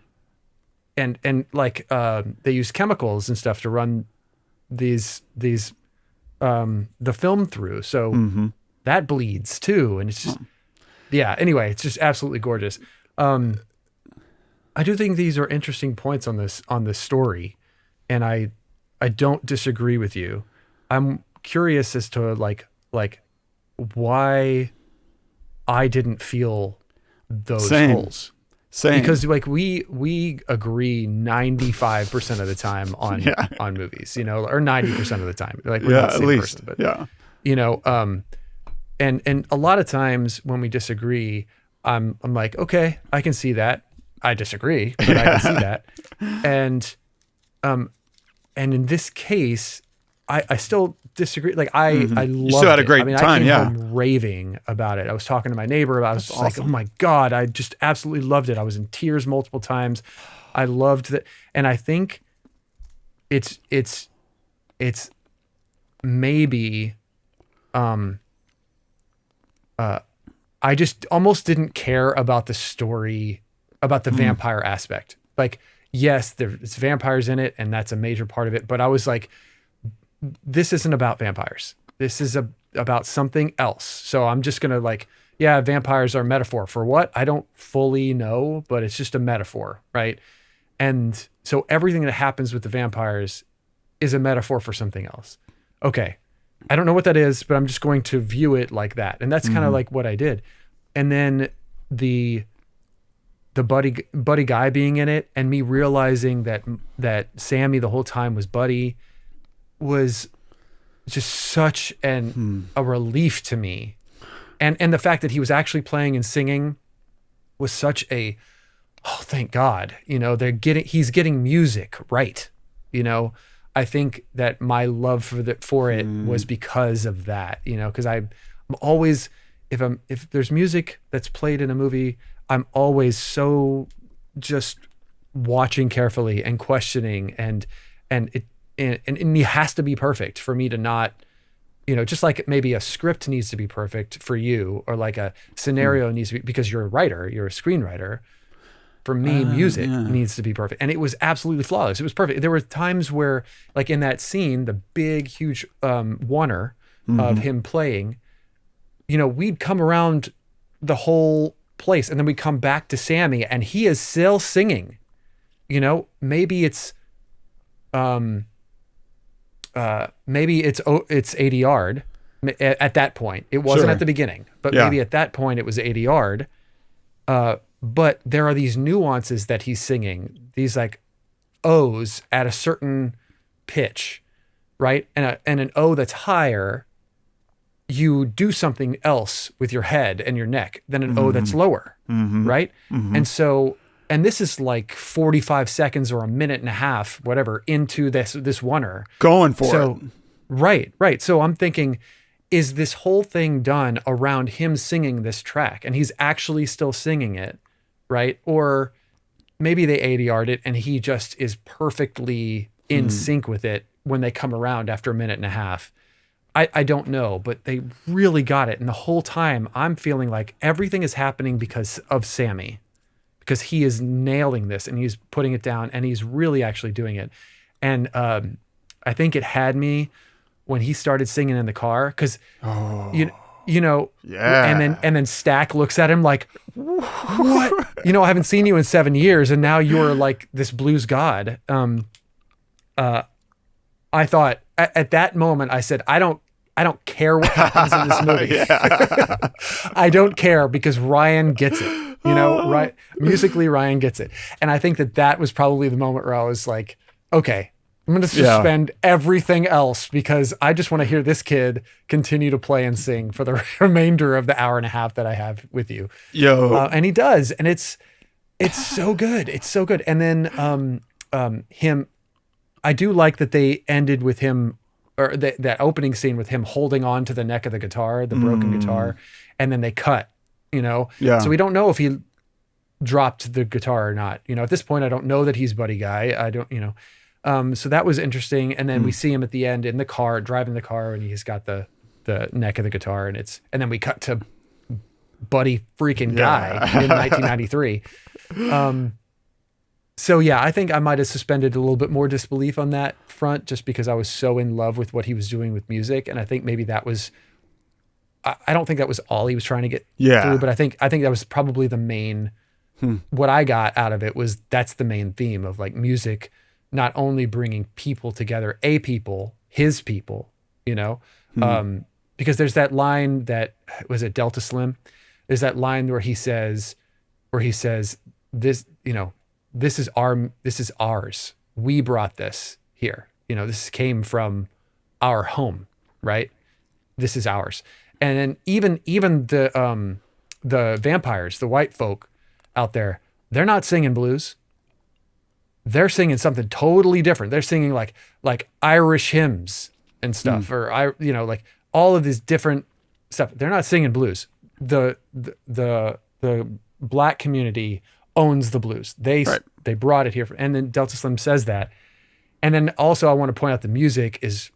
And like, they use chemicals and stuff to run these the film through. So that bleeds too. And it's just, anyway, it's just absolutely gorgeous. I do think these are interesting points on this story. And I don't disagree with you. I'm curious as to like why I didn't feel those holes. Same. Because we agree 95% of the time on movies, or 90% of the time. Like, we're not the same person, but and a lot of times when we disagree, I'm like, okay, I can see that. I disagree, but I can see that. And in this case, I still disagree. Like, I loved you still had a great it. time. I came home raving about it. I was talking to my neighbor about it. I was just like, oh my God, I just absolutely loved it. I was in tears multiple times. I loved that. And I think it's maybe, I just almost didn't care about the story, about the vampire aspect. Like, yes, there's vampires in it, and that's a major part of it. But I was like, this isn't about vampires. This is about something else. So I'm just going to yeah, vampires are a metaphor for what? I don't fully know, but it's just a metaphor, right? And so everything that happens with the vampires is a metaphor for something else. Okay. I don't know what that is, but I'm just going to view it like that. And that's kind of like what I did. And then the buddy guy being in it and me realizing that Sammie the whole time was Buddy was just such a relief to me. And the fact that he was actually playing and singing was such a, oh, thank God, he's getting music right. I think that my love for it was because of that, because I'm always, if there's music that's played in a movie, I'm always so just watching carefully and questioning and it has to be perfect for me to not, just like maybe a script needs to be perfect for you, or like a scenario needs to be, because you're a writer, you're a screenwriter. For me, music needs to be perfect. And it was absolutely flawless. It was perfect. There were times where, like in that scene, the big, huge oneer of him playing, we'd come around the whole place and then we'd come back to Sammie and he is still singing. Maybe it's ADR'd at that point. It wasn't at the beginning, but maybe at that point it was ADR'd. But there are these nuances that he's singing, these like O's at a certain pitch, right? And an O that's higher, you do something else with your head and your neck than an O that's lower, right? And so, and this is like 45 seconds or a minute and a half, whatever, into this oneer. Going for it. Right. So I'm thinking, is this whole thing done around him singing this track and he's actually still singing it, right? Or maybe they ADR'd it and he just is perfectly in sync with it when they come around after a minute and a half. I don't know, but they really got it. And the whole time I'm feeling like everything is happening because of Sammie, because he is nailing this and he's putting it down and he's really actually doing it. And I think it had me when he started singing in the car, because and then Stack looks at him like, what? I haven't seen you in 7 years and now you're like this blues god. I thought at that moment, I said, I don't care what happens in this movie. I don't care, because Ryan gets it, right? Musically, Ryan gets it. And I think that was probably the moment where I was like, okay, I'm going to suspend everything else because I just want to hear this kid continue to play and sing for the remainder of the hour and a half that I have with you. And he does. And it's so good. It's so good. And then him, I do like that they ended with him, or that opening scene with him holding on to the neck of the guitar, the broken guitar, and then they cut, So we don't know if he dropped the guitar or not. At this point, I don't know that he's Buddy Guy. I don't, so that was interesting. And then we see him at the end in the car, driving the car, and he's got the neck of the guitar, and then we cut to Buddy freaking Guy in 1993. So yeah, I think I might have suspended a little bit more disbelief on that front, just because I was so in love with what he was doing with music. And I think maybe that was, I don't think that was all he was trying to get through, but I think that was probably the main, what I got out of it was that's the main theme of like music, not only bringing people together, his people, because there's that line that, was it Delta Slim? There's that line where he says this, this is ours. We brought this here. This came from our home, right? This is ours. And then even the vampires, the white folk out there, they're not singing blues. They're singing something totally different. They're singing like Irish hymns and stuff, or like all of these different stuff. They're not singing blues. The black community owns the blues. They brought it here, and then Delta Slim says that. And then also I want to point out the music is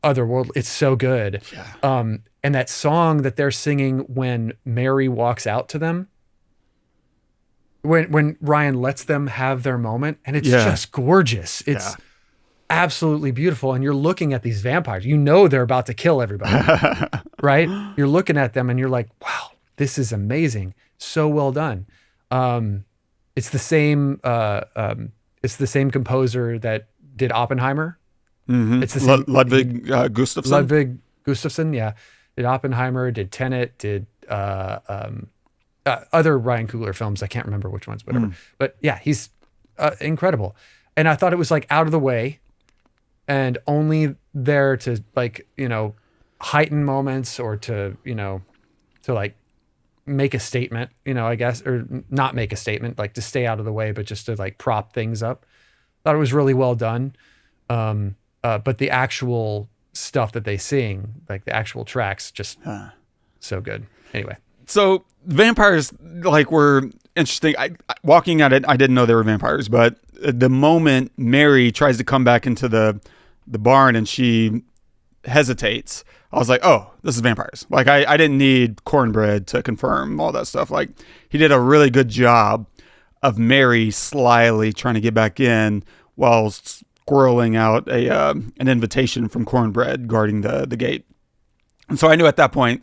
otherworldly. It's so good. Yeah. And that song that they're singing when Mary walks out to them, when Ryan lets them have their moment, and it's just gorgeous. It's absolutely beautiful. And you're looking at these vampires, they're about to kill everybody, right? You're looking at them and you're like, wow, this is amazing. So well done. It's the same composer that did Oppenheimer. Mm-hmm. It's the same Ludwig Gustafsson. Ludwig Gustafsson, yeah. Did Oppenheimer, did Tenet, did other Ryan Coogler films. I can't remember which ones, whatever. But yeah, he's incredible. And I thought it was like out of the way and only there to like, heighten moments or to, to like make a statement, I guess, or not make a statement, like to stay out of the way, but just to like prop things up. Thought it was really well done. But the actual stuff that they sing, like the actual tracks, just so good. Anyway. So vampires were interesting. Walking at it, I didn't know they were vampires, but the moment Mary tries to come back into the barn and she hesitates, I was like, oh, this is vampires. Like I didn't need Cornbread to confirm all that stuff. Like he did a really good job of Mary slyly trying to get back in while squirreling out an invitation from Cornbread guarding the gate. And so I knew at that point,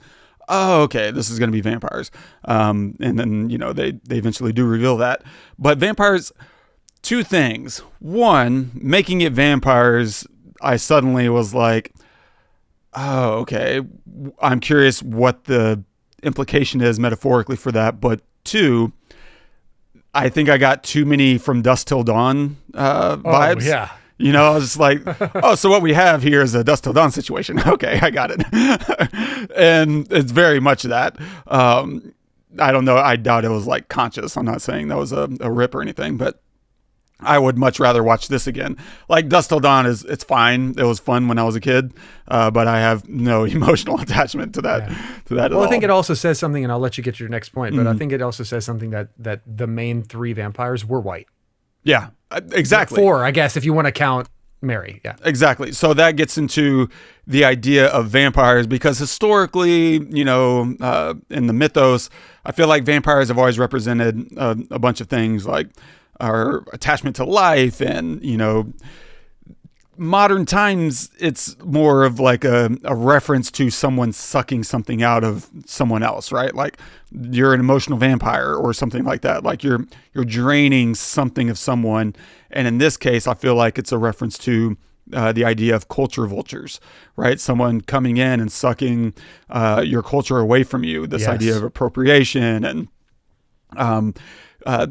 oh, okay, this is going to be vampires. And then, they eventually do reveal that. But vampires, two things. One, making it vampires, I suddenly was like, oh, okay, I'm curious what the implication is metaphorically for that. But two, I think I got too many From Dusk Till Dawn vibes. Oh, yeah. I was just like, oh, so what we have here is a Dusk Till Dawn situation. Okay, I got it. And it's very much that. I don't know. I doubt it was like conscious. I'm not saying that was a rip or anything, but I would much rather watch this again. Like Dusk Till Dawn it's fine. It was fun when I was a kid, but I have no emotional attachment to that. To that. Well, I think it also says something, and I'll let you get to your next point, but I think it also says something that the main three vampires were white. Yeah, exactly. Four, I guess, if you want to count Mary. Yeah, exactly. So that gets into the idea of vampires because historically, in the mythos, I feel like vampires have always represented a bunch of things like our attachment to life and, modern times, it's more of like a reference to someone sucking something out of someone else, right? Like you're an emotional vampire or something like that. Like you're draining something of someone. And in this case, I feel like it's a reference to the idea of culture vultures, right? Someone coming in and sucking your culture away from you. This idea of appropriation and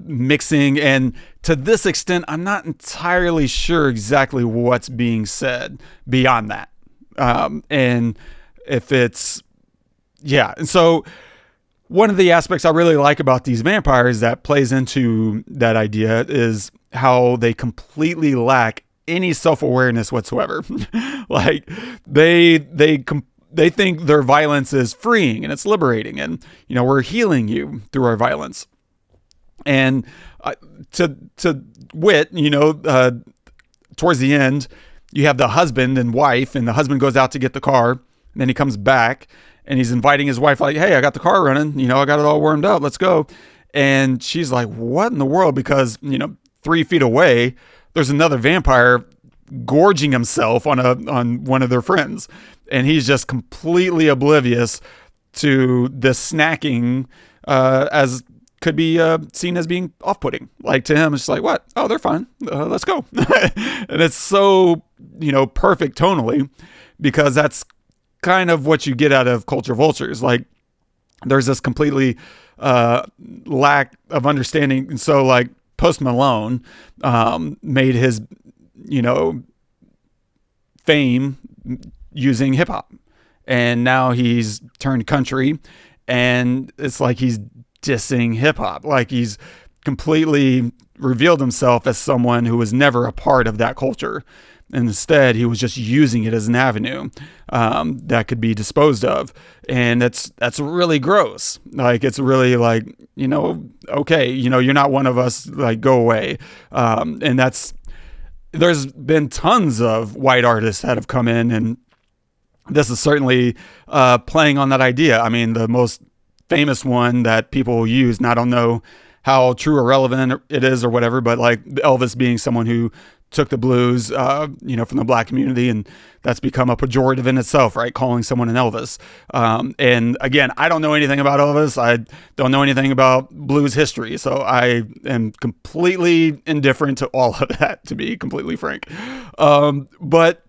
mixing. And to this extent, I'm not entirely sure exactly what's being said beyond that. And if it's, and so one of the aspects I really like about these vampires that plays into that idea is how they completely lack any self-awareness whatsoever. Like they think their violence is freeing and it's liberating and, we're healing you through our violence. And to wit, towards the end, you have the husband and wife, and the husband goes out to get the car, and then he comes back, and he's inviting his wife, like, hey, I got the car running, I got it all warmed up, let's go. And she's like, what in the world? Because, 3 feet away, there's another vampire gorging himself on one of their friends, and he's just completely oblivious to the snacking as could be seen as being off-putting. Like to him, it's just like, what? Oh, they're fine. Let's go. And it's so, perfect tonally because that's kind of what you get out of culture vultures. Like there's this completely lack of understanding. And so like Post Malone made his, fame using hip hop. And now he's turned country and it's like he's dissing hip hop. Like he's completely revealed himself as someone who was never a part of that culture. And instead, he was just using it as an avenue that could be disposed of. And that's really gross. Like, it's really like, okay, you're not one of us, like, go away. And there's been tons of white artists that have come in, and this is certainly playing on that idea. I mean, the most famous one that people use, and I don't know how true or relevant it is or whatever, but like Elvis being someone who took the blues, from the black community, and that's become a pejorative in itself, right? Calling someone an Elvis. And again, I don't know anything about Elvis. I don't know anything about blues history. So I am completely indifferent to all of that, to be completely frank. But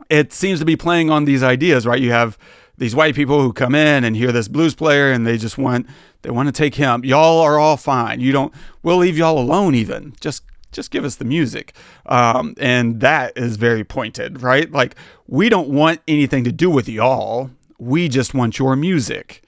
it seems to be playing on these ideas, right? You have these white people who come in and hear this blues player, and they want to take him. Y'all are all fine. We'll leave y'all alone even. Just give us the music. And that is very pointed, right? Like, we don't want anything to do with y'all. We just want your music.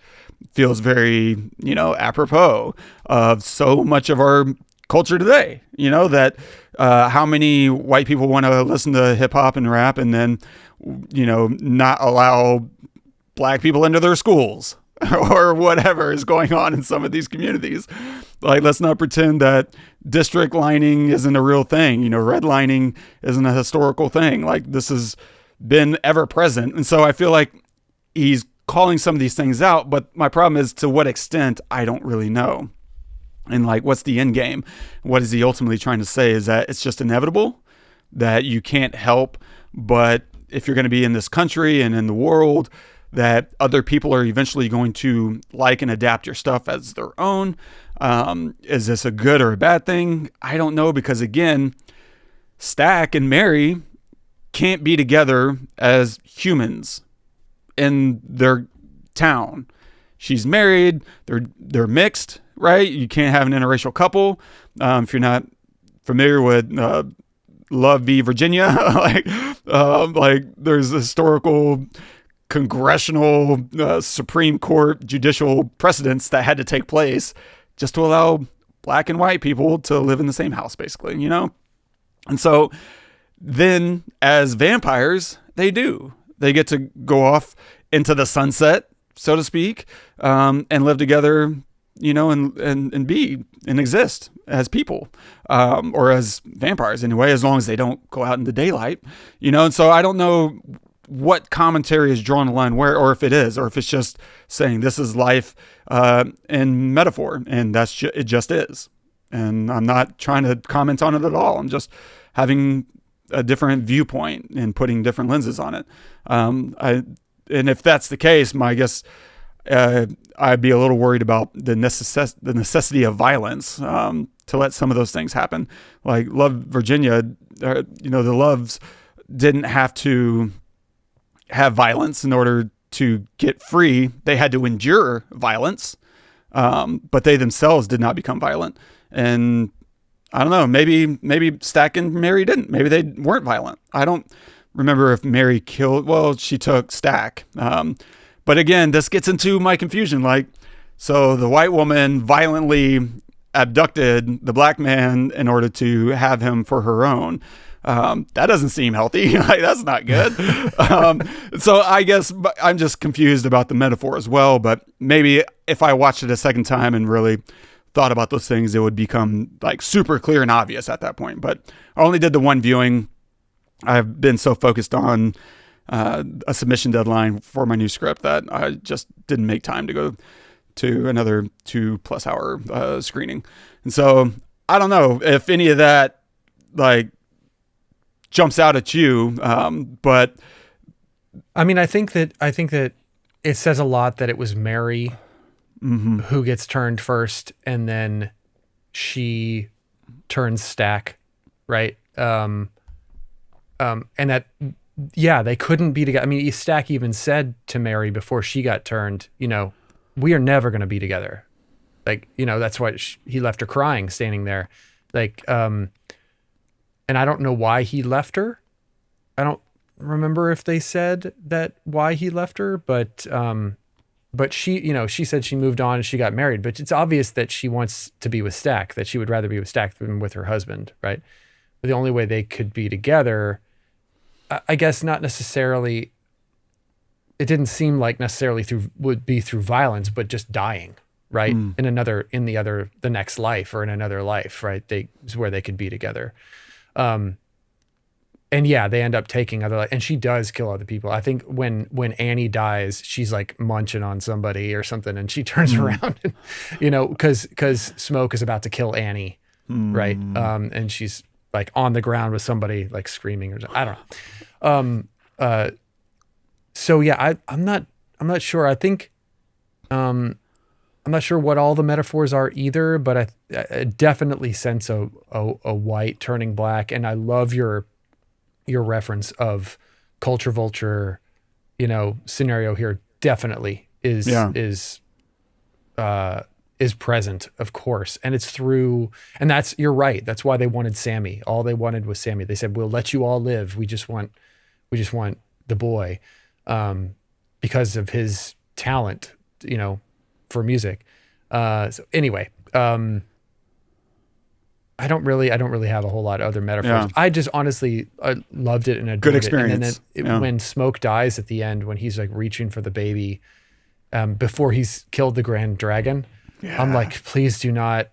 Feels very, apropos of so much of our culture today, that how many white people want to listen to hip hop and rap and then, not allow black people into their schools or whatever is going on in some of these communities. Like, let's not pretend that district lining isn't a real thing. Redlining isn't a historical thing. Like, this has been ever present. And so I feel like he's calling some of these things out, but my problem is, to what extent, I don't really know. And like, what's the end game? What is he ultimately trying to say? Is that it's just inevitable, that you can't help, but if you're going to be in this country and in the world, that other people are eventually going to like and adapt your stuff as their own. Is this a good or a bad thing? I don't know, because again, Stack and Mary can't be together as humans in their town. She's married. They're mixed, right? You can't have an interracial couple. If you're not familiar with Love v. Virginia, like there's historical congressional Supreme Court judicial precedents that had to take place just to allow black and white people to live in the same house, basically, And so then as vampires, they get to go off into the sunset, so to speak, and live together, and be and exist as people, or as vampires anyway, as long as they don't go out in the daylight, And so I don't know what commentary is drawn the line where, or if it's just saying this is life in metaphor, and it just is. And I'm not trying to comment on it at all. I'm just having a different viewpoint and putting different lenses on it. And if that's the case, I guess I'd be a little worried about the necessity of violence to let some of those things happen. Like Love Virginia, the Loves didn't have to have violence in order to get free. They had to endure violence, but they themselves did not become violent. And I don't know, maybe Stack and Mary didn't. Maybe they weren't violent. I don't remember if Mary she took Stack. But again, this gets into my confusion. Like, so the white woman violently abducted the black man in order to have him for her own. That doesn't seem healthy. Like, that's not good. So I guess I'm just confused about the metaphor as well. But maybe if I watched it a second time and really thought about those things, it would become like super clear and obvious at that point. But I only did the one viewing. I've been so focused on a submission deadline for my new script that I just didn't make time to go to another 2+ hour screening. And so I don't know if any of that like jumps out at you. But I mean, I think that it says a lot that it was Mary who gets turned first, and then she turns Stack, right? And that, yeah, they couldn't be together. I mean, Stack even said to Mary before she got turned, we are never going to be together. Like, that's why he left her crying, standing there. Like, and I don't know why he left her. I don't remember if they said that why he left her, but she, she said she moved on and she got married, but it's obvious that she wants to be with Stack, that she would rather be with Stack than with her husband, right? But the only way they could be together, I guess not necessarily, it didn't seem like necessarily would be through violence, but just dying, right? The next life or in another life, right? Is where they could be together. And yeah, they end up taking other, and she does kill other people. I think when Annie dies, she's like munching on somebody or something, and she turns around, and, because Smoke is about to kill Annie, right? And she's like on the ground with somebody like screaming or something. I don't know. So yeah, I'm not sure. I think, I'm not sure what all the metaphors are either, but I definitely sense a white turning black. And I love your reference of culture vulture, scenario here definitely is present, of course. And it's through, and you're right. That's why they wanted Sammie. All they wanted was Sammie. They said, we'll let you all live. We just want the boy, because of his talent, for music. So anyway, I don't really have a whole lot of other metaphors. Yeah. I just honestly loved it and adored Good it. experience. And then when Smoke dies at the end, when he's like reaching for the baby, before he's killed the Grand Dragon, I'm like, please do not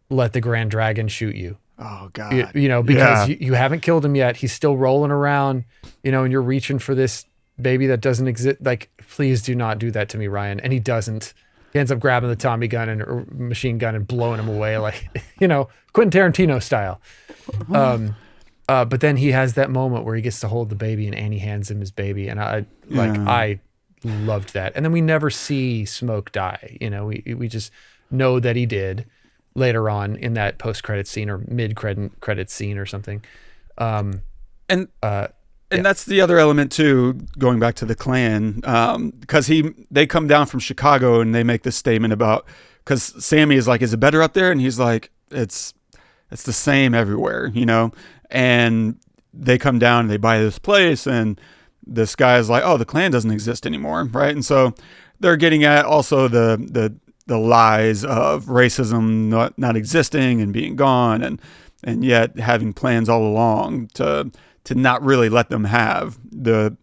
let the Grand Dragon shoot you. Oh God. Because you haven't killed him yet. He's still rolling around, and you're reaching for this baby that doesn't exist. Like, please do not do that to me, Ryan. And he doesn't. He ends up grabbing the Tommy gun or machine gun and blowing him away, like, Quentin Tarantino style. But then he has that moment where he gets to hold the baby and Annie hands him his baby. And I loved that. And then we never see Smoke die. We just know that he did later on in that post-credit scene or mid-credit scene or something. And that's the other element too, going back to the Klan, because they come down from Chicago and they make this statement about, because Sammie is like, is it better up there? And he's like, it's the same everywhere, and they come down and they buy this place and this guy is like, oh, the Klan doesn't exist anymore. Right. And so they're getting at also the lies of racism not existing and being gone, and yet having plans all along to not really let them have the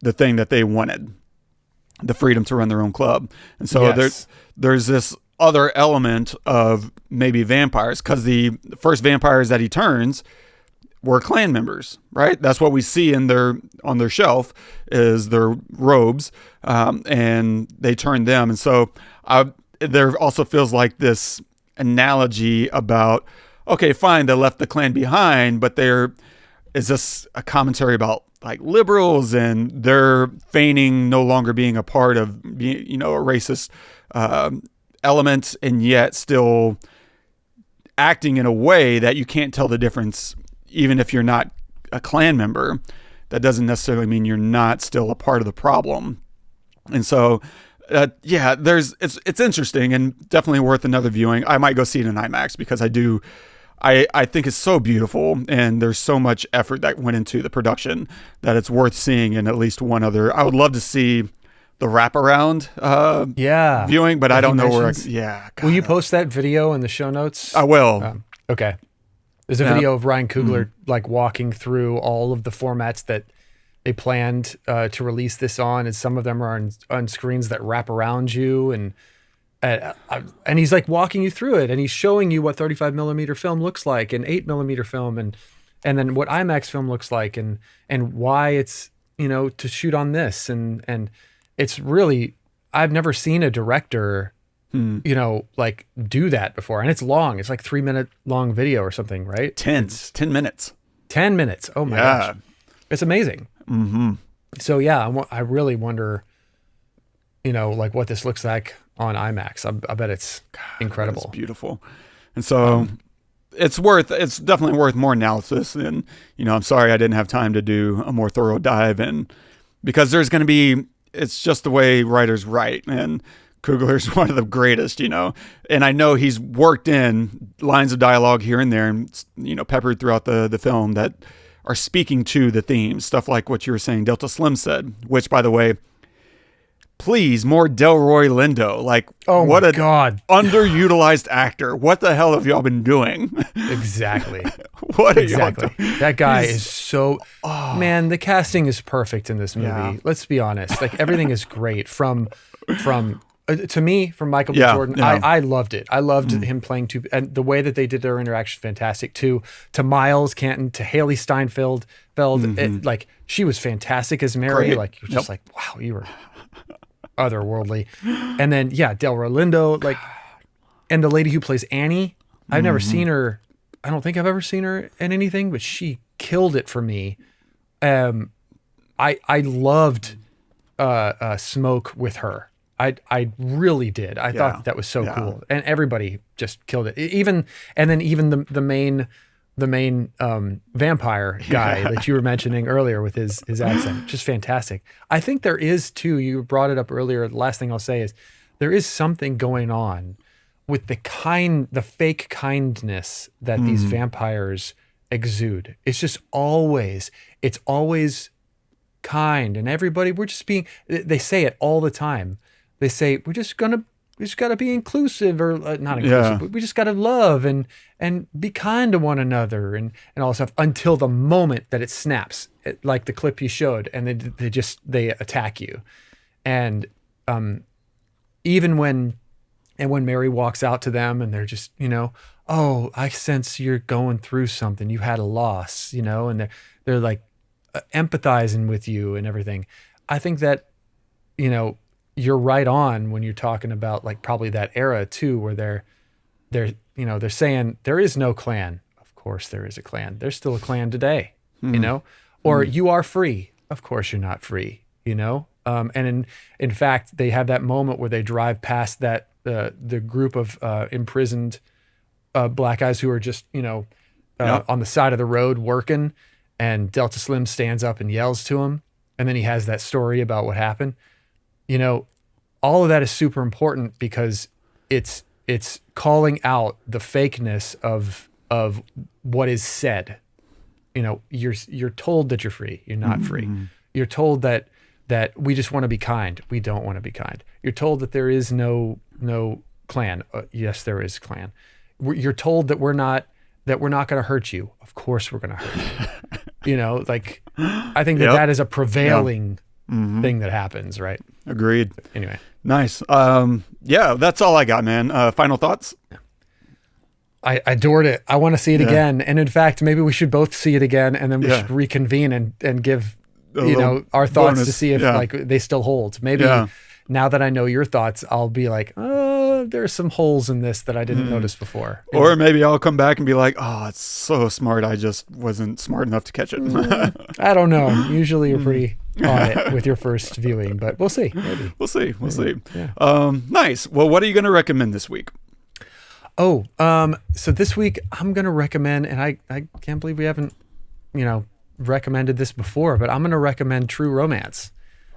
thing that they wanted, the freedom to run their own club. And so there's this other element of maybe vampires, because the first vampires that he turns were Klan members, right? That's what we see on their shelf is their robes, and they turned them. And so there also feels like this analogy about, okay, fine, they left the Klan behind, but is this a commentary about like liberals and they're feigning no longer being a part of being, a racist element, and yet still acting in a way that you can't tell the difference, even if you're not a Klan member. That doesn't necessarily mean you're not still a part of the problem. And so, it's interesting and definitely worth another viewing. I might go see it in IMAX because I think it's so beautiful and there's so much effort that went into the production that it's worth seeing in at least one other. I would love to see the wraparound viewing, but I don't know where. Will you post that video in the show notes? I will. Okay. There's a video of Ryan Coogler like walking through all of the formats that they planned to release this on, and some of them are on screens that wrap around you, and he's like walking you through it, and he's showing you what 35 millimeter film looks like, and 8 millimeter film, and then what IMAX film looks like, and why it's to shoot on this, and it's really, I've never seen a director like do that before, and it's long. It's like 3 minute long video or something, right? 10 minutes. 10 minutes. Oh my gosh, it's amazing. Mm-hmm. So yeah, I really wonder, like what this looks like on IMAX. I bet it's incredible. It's beautiful. And so it's definitely worth more analysis. And, I'm sorry I didn't have time to do a more thorough dive in, because there's going to be, it's just the way writers write. And Coogler's one of the greatest, and I know he's worked in lines of dialogue here and there and, peppered throughout the film that are speaking to the themes, stuff like what you were saying, Delta Slim said, which, by the way, please, more Delroy Lindo. Like, what a God underutilized actor. What the hell have y'all been doing? Exactly. What exactly? That guy is so. Man, the casting is perfect in this movie. Yeah. Let's be honest. Like, everything is great from to me, from Michael B. Jordan. Yeah. I loved it. I loved him playing and the way that they did their interaction, fantastic. To Miles Caton, to Hailee Steinfeld. Like, she was fantastic as Mary. Great. Like, you're just like, wow, you were otherworldly. And then Delroy Lindo, like, and the lady who plays Annie, I've never seen her. I don't think I've ever seen her in anything, but she killed it for me. I loved Smoke with her. I really did. I thought that was so cool, and everybody just killed it. Even the main vampire guy that you were mentioning earlier with his accent, just fantastic. I think there is too. You brought it up earlier. The last thing I'll say is there is something going on with the fake kindness that these vampires exude. It's just always kind, and everybody, we're just being, they say it all the time. They say, we just got to be inclusive, or not inclusive, but we just got to love and be kind to one another and all this stuff, until the moment that it snaps, like the clip you showed, and they attack you. And even when Mary walks out to them and they're just, oh, I sense you're going through something. You had a loss, and they're like empathizing with you and everything. I think that, you're right on when you're talking about like probably that era too, where they're saying there is no clan. Of course there is a clan. There's still a clan today, or you are free. Of course you're not free, and in fact, they have that moment where they drive past that, the group of imprisoned black guys who are just, on the side of the road working, and Delta Slim stands up and yells to him. And then he has that story about what happened. All of that is super important because it's calling out the fakeness of what is said. You're told that you're free. You're not free. You're told that we just want to be kind. We don't want to be kind. You're told that there is no clan. Yes, there is clan. You're told that we're not going to hurt you. Of course we're going to hurt you. I think that is a prevailing thing that happens, right? Agreed. Anyway. Nice. That's all I got, man. Final thoughts? I adored it. I want to see it again. And in fact, maybe we should both see it again, and then we should reconvene and give, our thoughts to see if they still hold. Maybe now that I know your thoughts, I'll be like, there's some holes in this that I didn't notice before. Or maybe I'll come back and be like, oh, it's so smart. I just wasn't smart enough to catch it. I don't know. Usually you're pretty on it with your first viewing, but we'll see. Maybe. We'll see. Yeah. Nice. Well, what are you going to recommend this week? So this week I'm going to recommend, and I can't believe we haven't, recommended this before, but I'm going to recommend True Romance.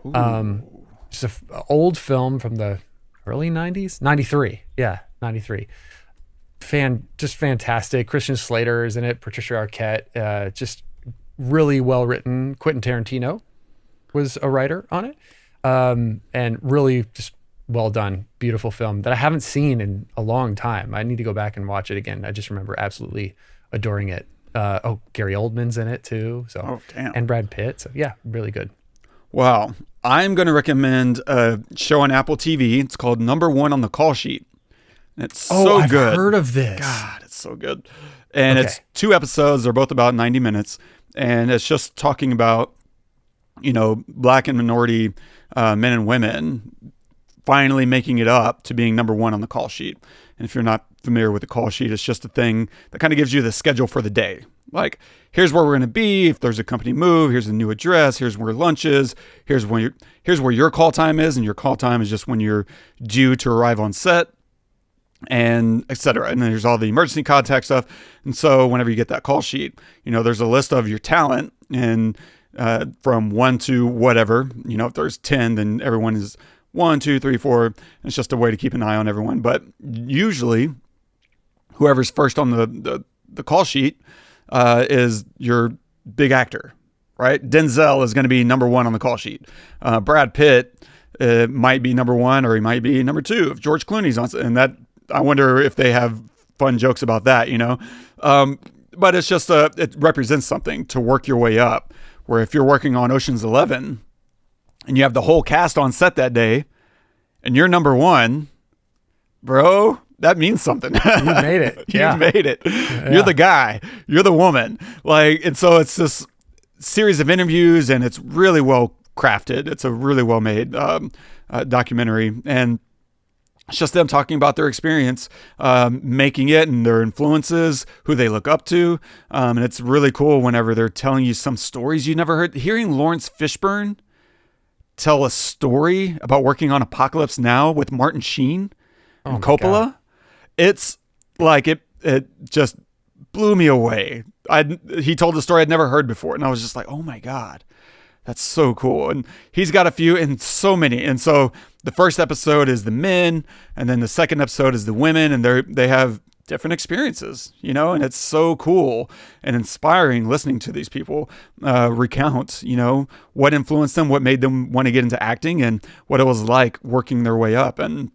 It's an old film from the early 90s, 93. Yeah, 93. Just fantastic. Christian Slater is in it. Patricia Arquette. Just really well written. Quentin Tarantino was a writer on it. And really just well done. Beautiful film that I haven't seen in a long time. I need to go back and watch it again. I just remember absolutely adoring it. Gary Oldman's in it too. So, and Brad Pitt. So yeah, really good. Wow. I'm going to recommend a show on Apple TV. It's called Number One on the Call Sheet. It's so good. I've heard of this. God, it's so good. And it's 2 episodes. They're both about 90 minutes. And it's just talking about, black and minority men and women finally making it up to being number one on the call sheet. And if you're not familiar with the call sheet, it's just a thing that kind of gives you the schedule for the day. Like, here's where we're going to be. If there's a company move, here's a new address. Here's where lunch is. Here's where your call time is. And your call time is just when you're due to arrive on set, and et cetera. And then there's all the emergency contact stuff. And so whenever you get that call sheet, there's a list of your talent, and from 1 to whatever, if there's 10, then everyone is 1, 2, 3, 4. It's just a way to keep an eye on everyone. But usually whoever's first on the call sheet is your big actor, right? Denzel is going to be number 1 on the call sheet. Brad Pitt might be number 1, or he might be number 2 if George Clooney's on. And that, I wonder if they have fun jokes about that, but it's just it represents something to work your way up, where if you're working on Ocean's 11 and you have the whole cast on set that day and you're number 1, bro, that means something. You made it. You made it. Yeah. You're the guy. You're the woman. And so it's this series of interviews, and it's really well crafted. It's a really well made documentary. And It's just them talking about their experience making it and their influences, who they look up to. And it's really cool whenever they're telling you some stories you never heard. Hearing Lawrence Fishburne tell a story about working on Apocalypse Now with Martin Sheen and Coppola, God. It's like it just blew me away. He told a story I'd never heard before, and I was just like, oh my God. That's so cool. And he's got a few and so many. And so the first episode is the men, and then the second episode is the women, and they have different experiences, you know, and it's so cool and inspiring listening to these people recount, you know, what influenced them, what made them want to get into acting, and what it was like working their way up. And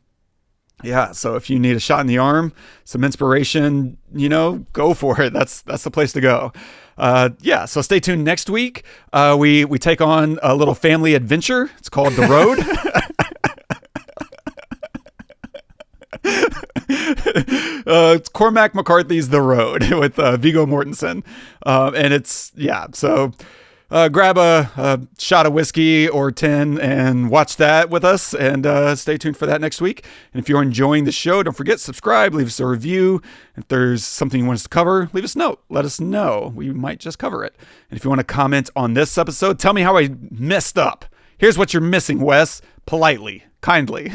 yeah, so if you need a shot in the arm, some inspiration, you know, go for it. That's the place to go. Yeah, so stay tuned next week. We take on a little family adventure. It's called The Road. It's Cormac McCarthy's The Road with Viggo Mortensen. And it's, yeah, so grab a shot of whiskey or 10 and watch that with us, and stay tuned for that next week. And if you're enjoying the show, don't forget, subscribe, leave us a review. If there's something you want us to cover, leave us a note. Let us know. We might just cover it. And if you want to comment on this episode, tell me how I messed up. Here's what you're missing, Wes. Politely, kindly.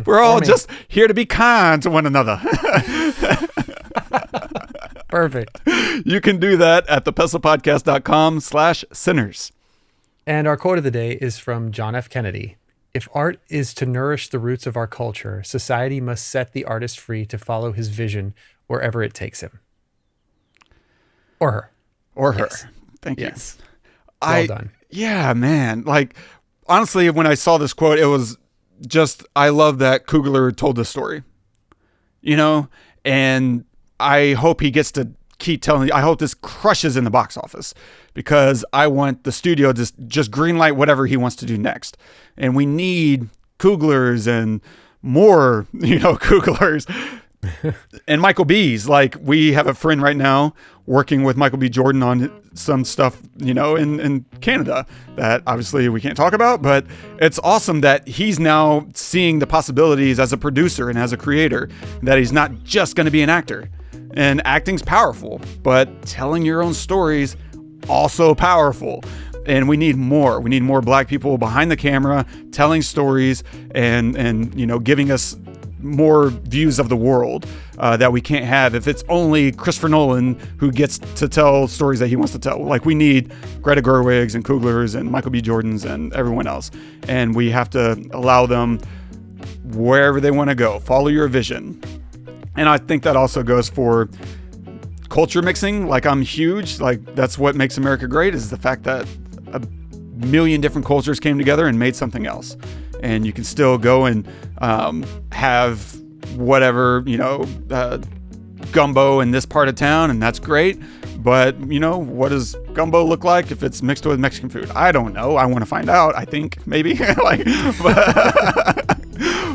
We're all just here to be kind to one another. Perfect. You can do that at thepestlepodcast.com/sinners. And our quote of the day is from John F. Kennedy. If art is to nourish the roots of our culture, society must set the artist free to follow his vision wherever it takes him. Or her. Or her. Yes. Thank you. Yes. Well done. Yeah, man. Like, honestly, when I saw this quote, it was just, I love that Coogler told this story, you know, and I hope he gets to keep telling. I hope this crushes in the box office, because I want the studio to just greenlight whatever he wants to do next. And we need Cooglers and more, you know, Cooglers and Michael B's. Like, we have a friend right now working with Michael B. Jordan on some stuff, you know, in Canada that obviously we can't talk about, but it's awesome that he's now seeing the possibilities as a producer and as a creator, that he's not just going to be an actor. And acting's powerful, but telling your own stories also powerful. And we need more. We need more Black people behind the camera telling stories and you know, giving us more views of the world that we can't have if it's only Christopher Nolan who gets to tell stories that he wants to tell. Like, we need Greta Gerwigs and Cooglers and Michael B. Jordans and everyone else. And we have to allow them wherever they want to go. Follow your vision. And I think that also goes for culture mixing. Like, I'm huge. Like, that's what makes America great, is the fact that a million different cultures came together and made something else. And you can still go and have whatever, you know, gumbo in this part of town, and that's great. But, you know, what does gumbo look like if it's mixed with Mexican food? I don't know. I want to find out. I think maybe. Like,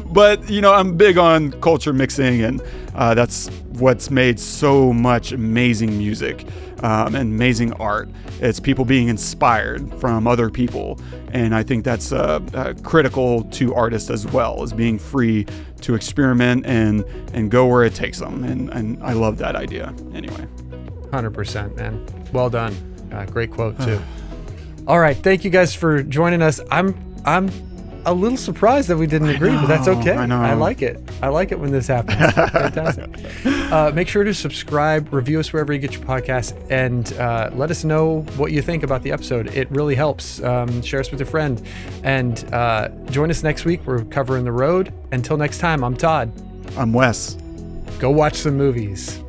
but, you know, I'm big on culture mixing, and that's what's made so much amazing music and amazing art. It's people being inspired from other people. And I think that's critical to artists as well, as being free to experiment and go where it takes them. And I love that idea anyway. 100%, man. Well done. Great quote too. All right. Thank you guys for joining us. I'm a little surprised that we didn't agree, but that's okay. I know. I like it. I like it when this happens. Fantastic. Make sure to subscribe, review us wherever you get your podcasts, and let us know what you think about the episode. It really helps. Share us with a friend, and join us next week. We're covering The Road. Until next time, I'm Todd. I'm Wes. Go watch some movies.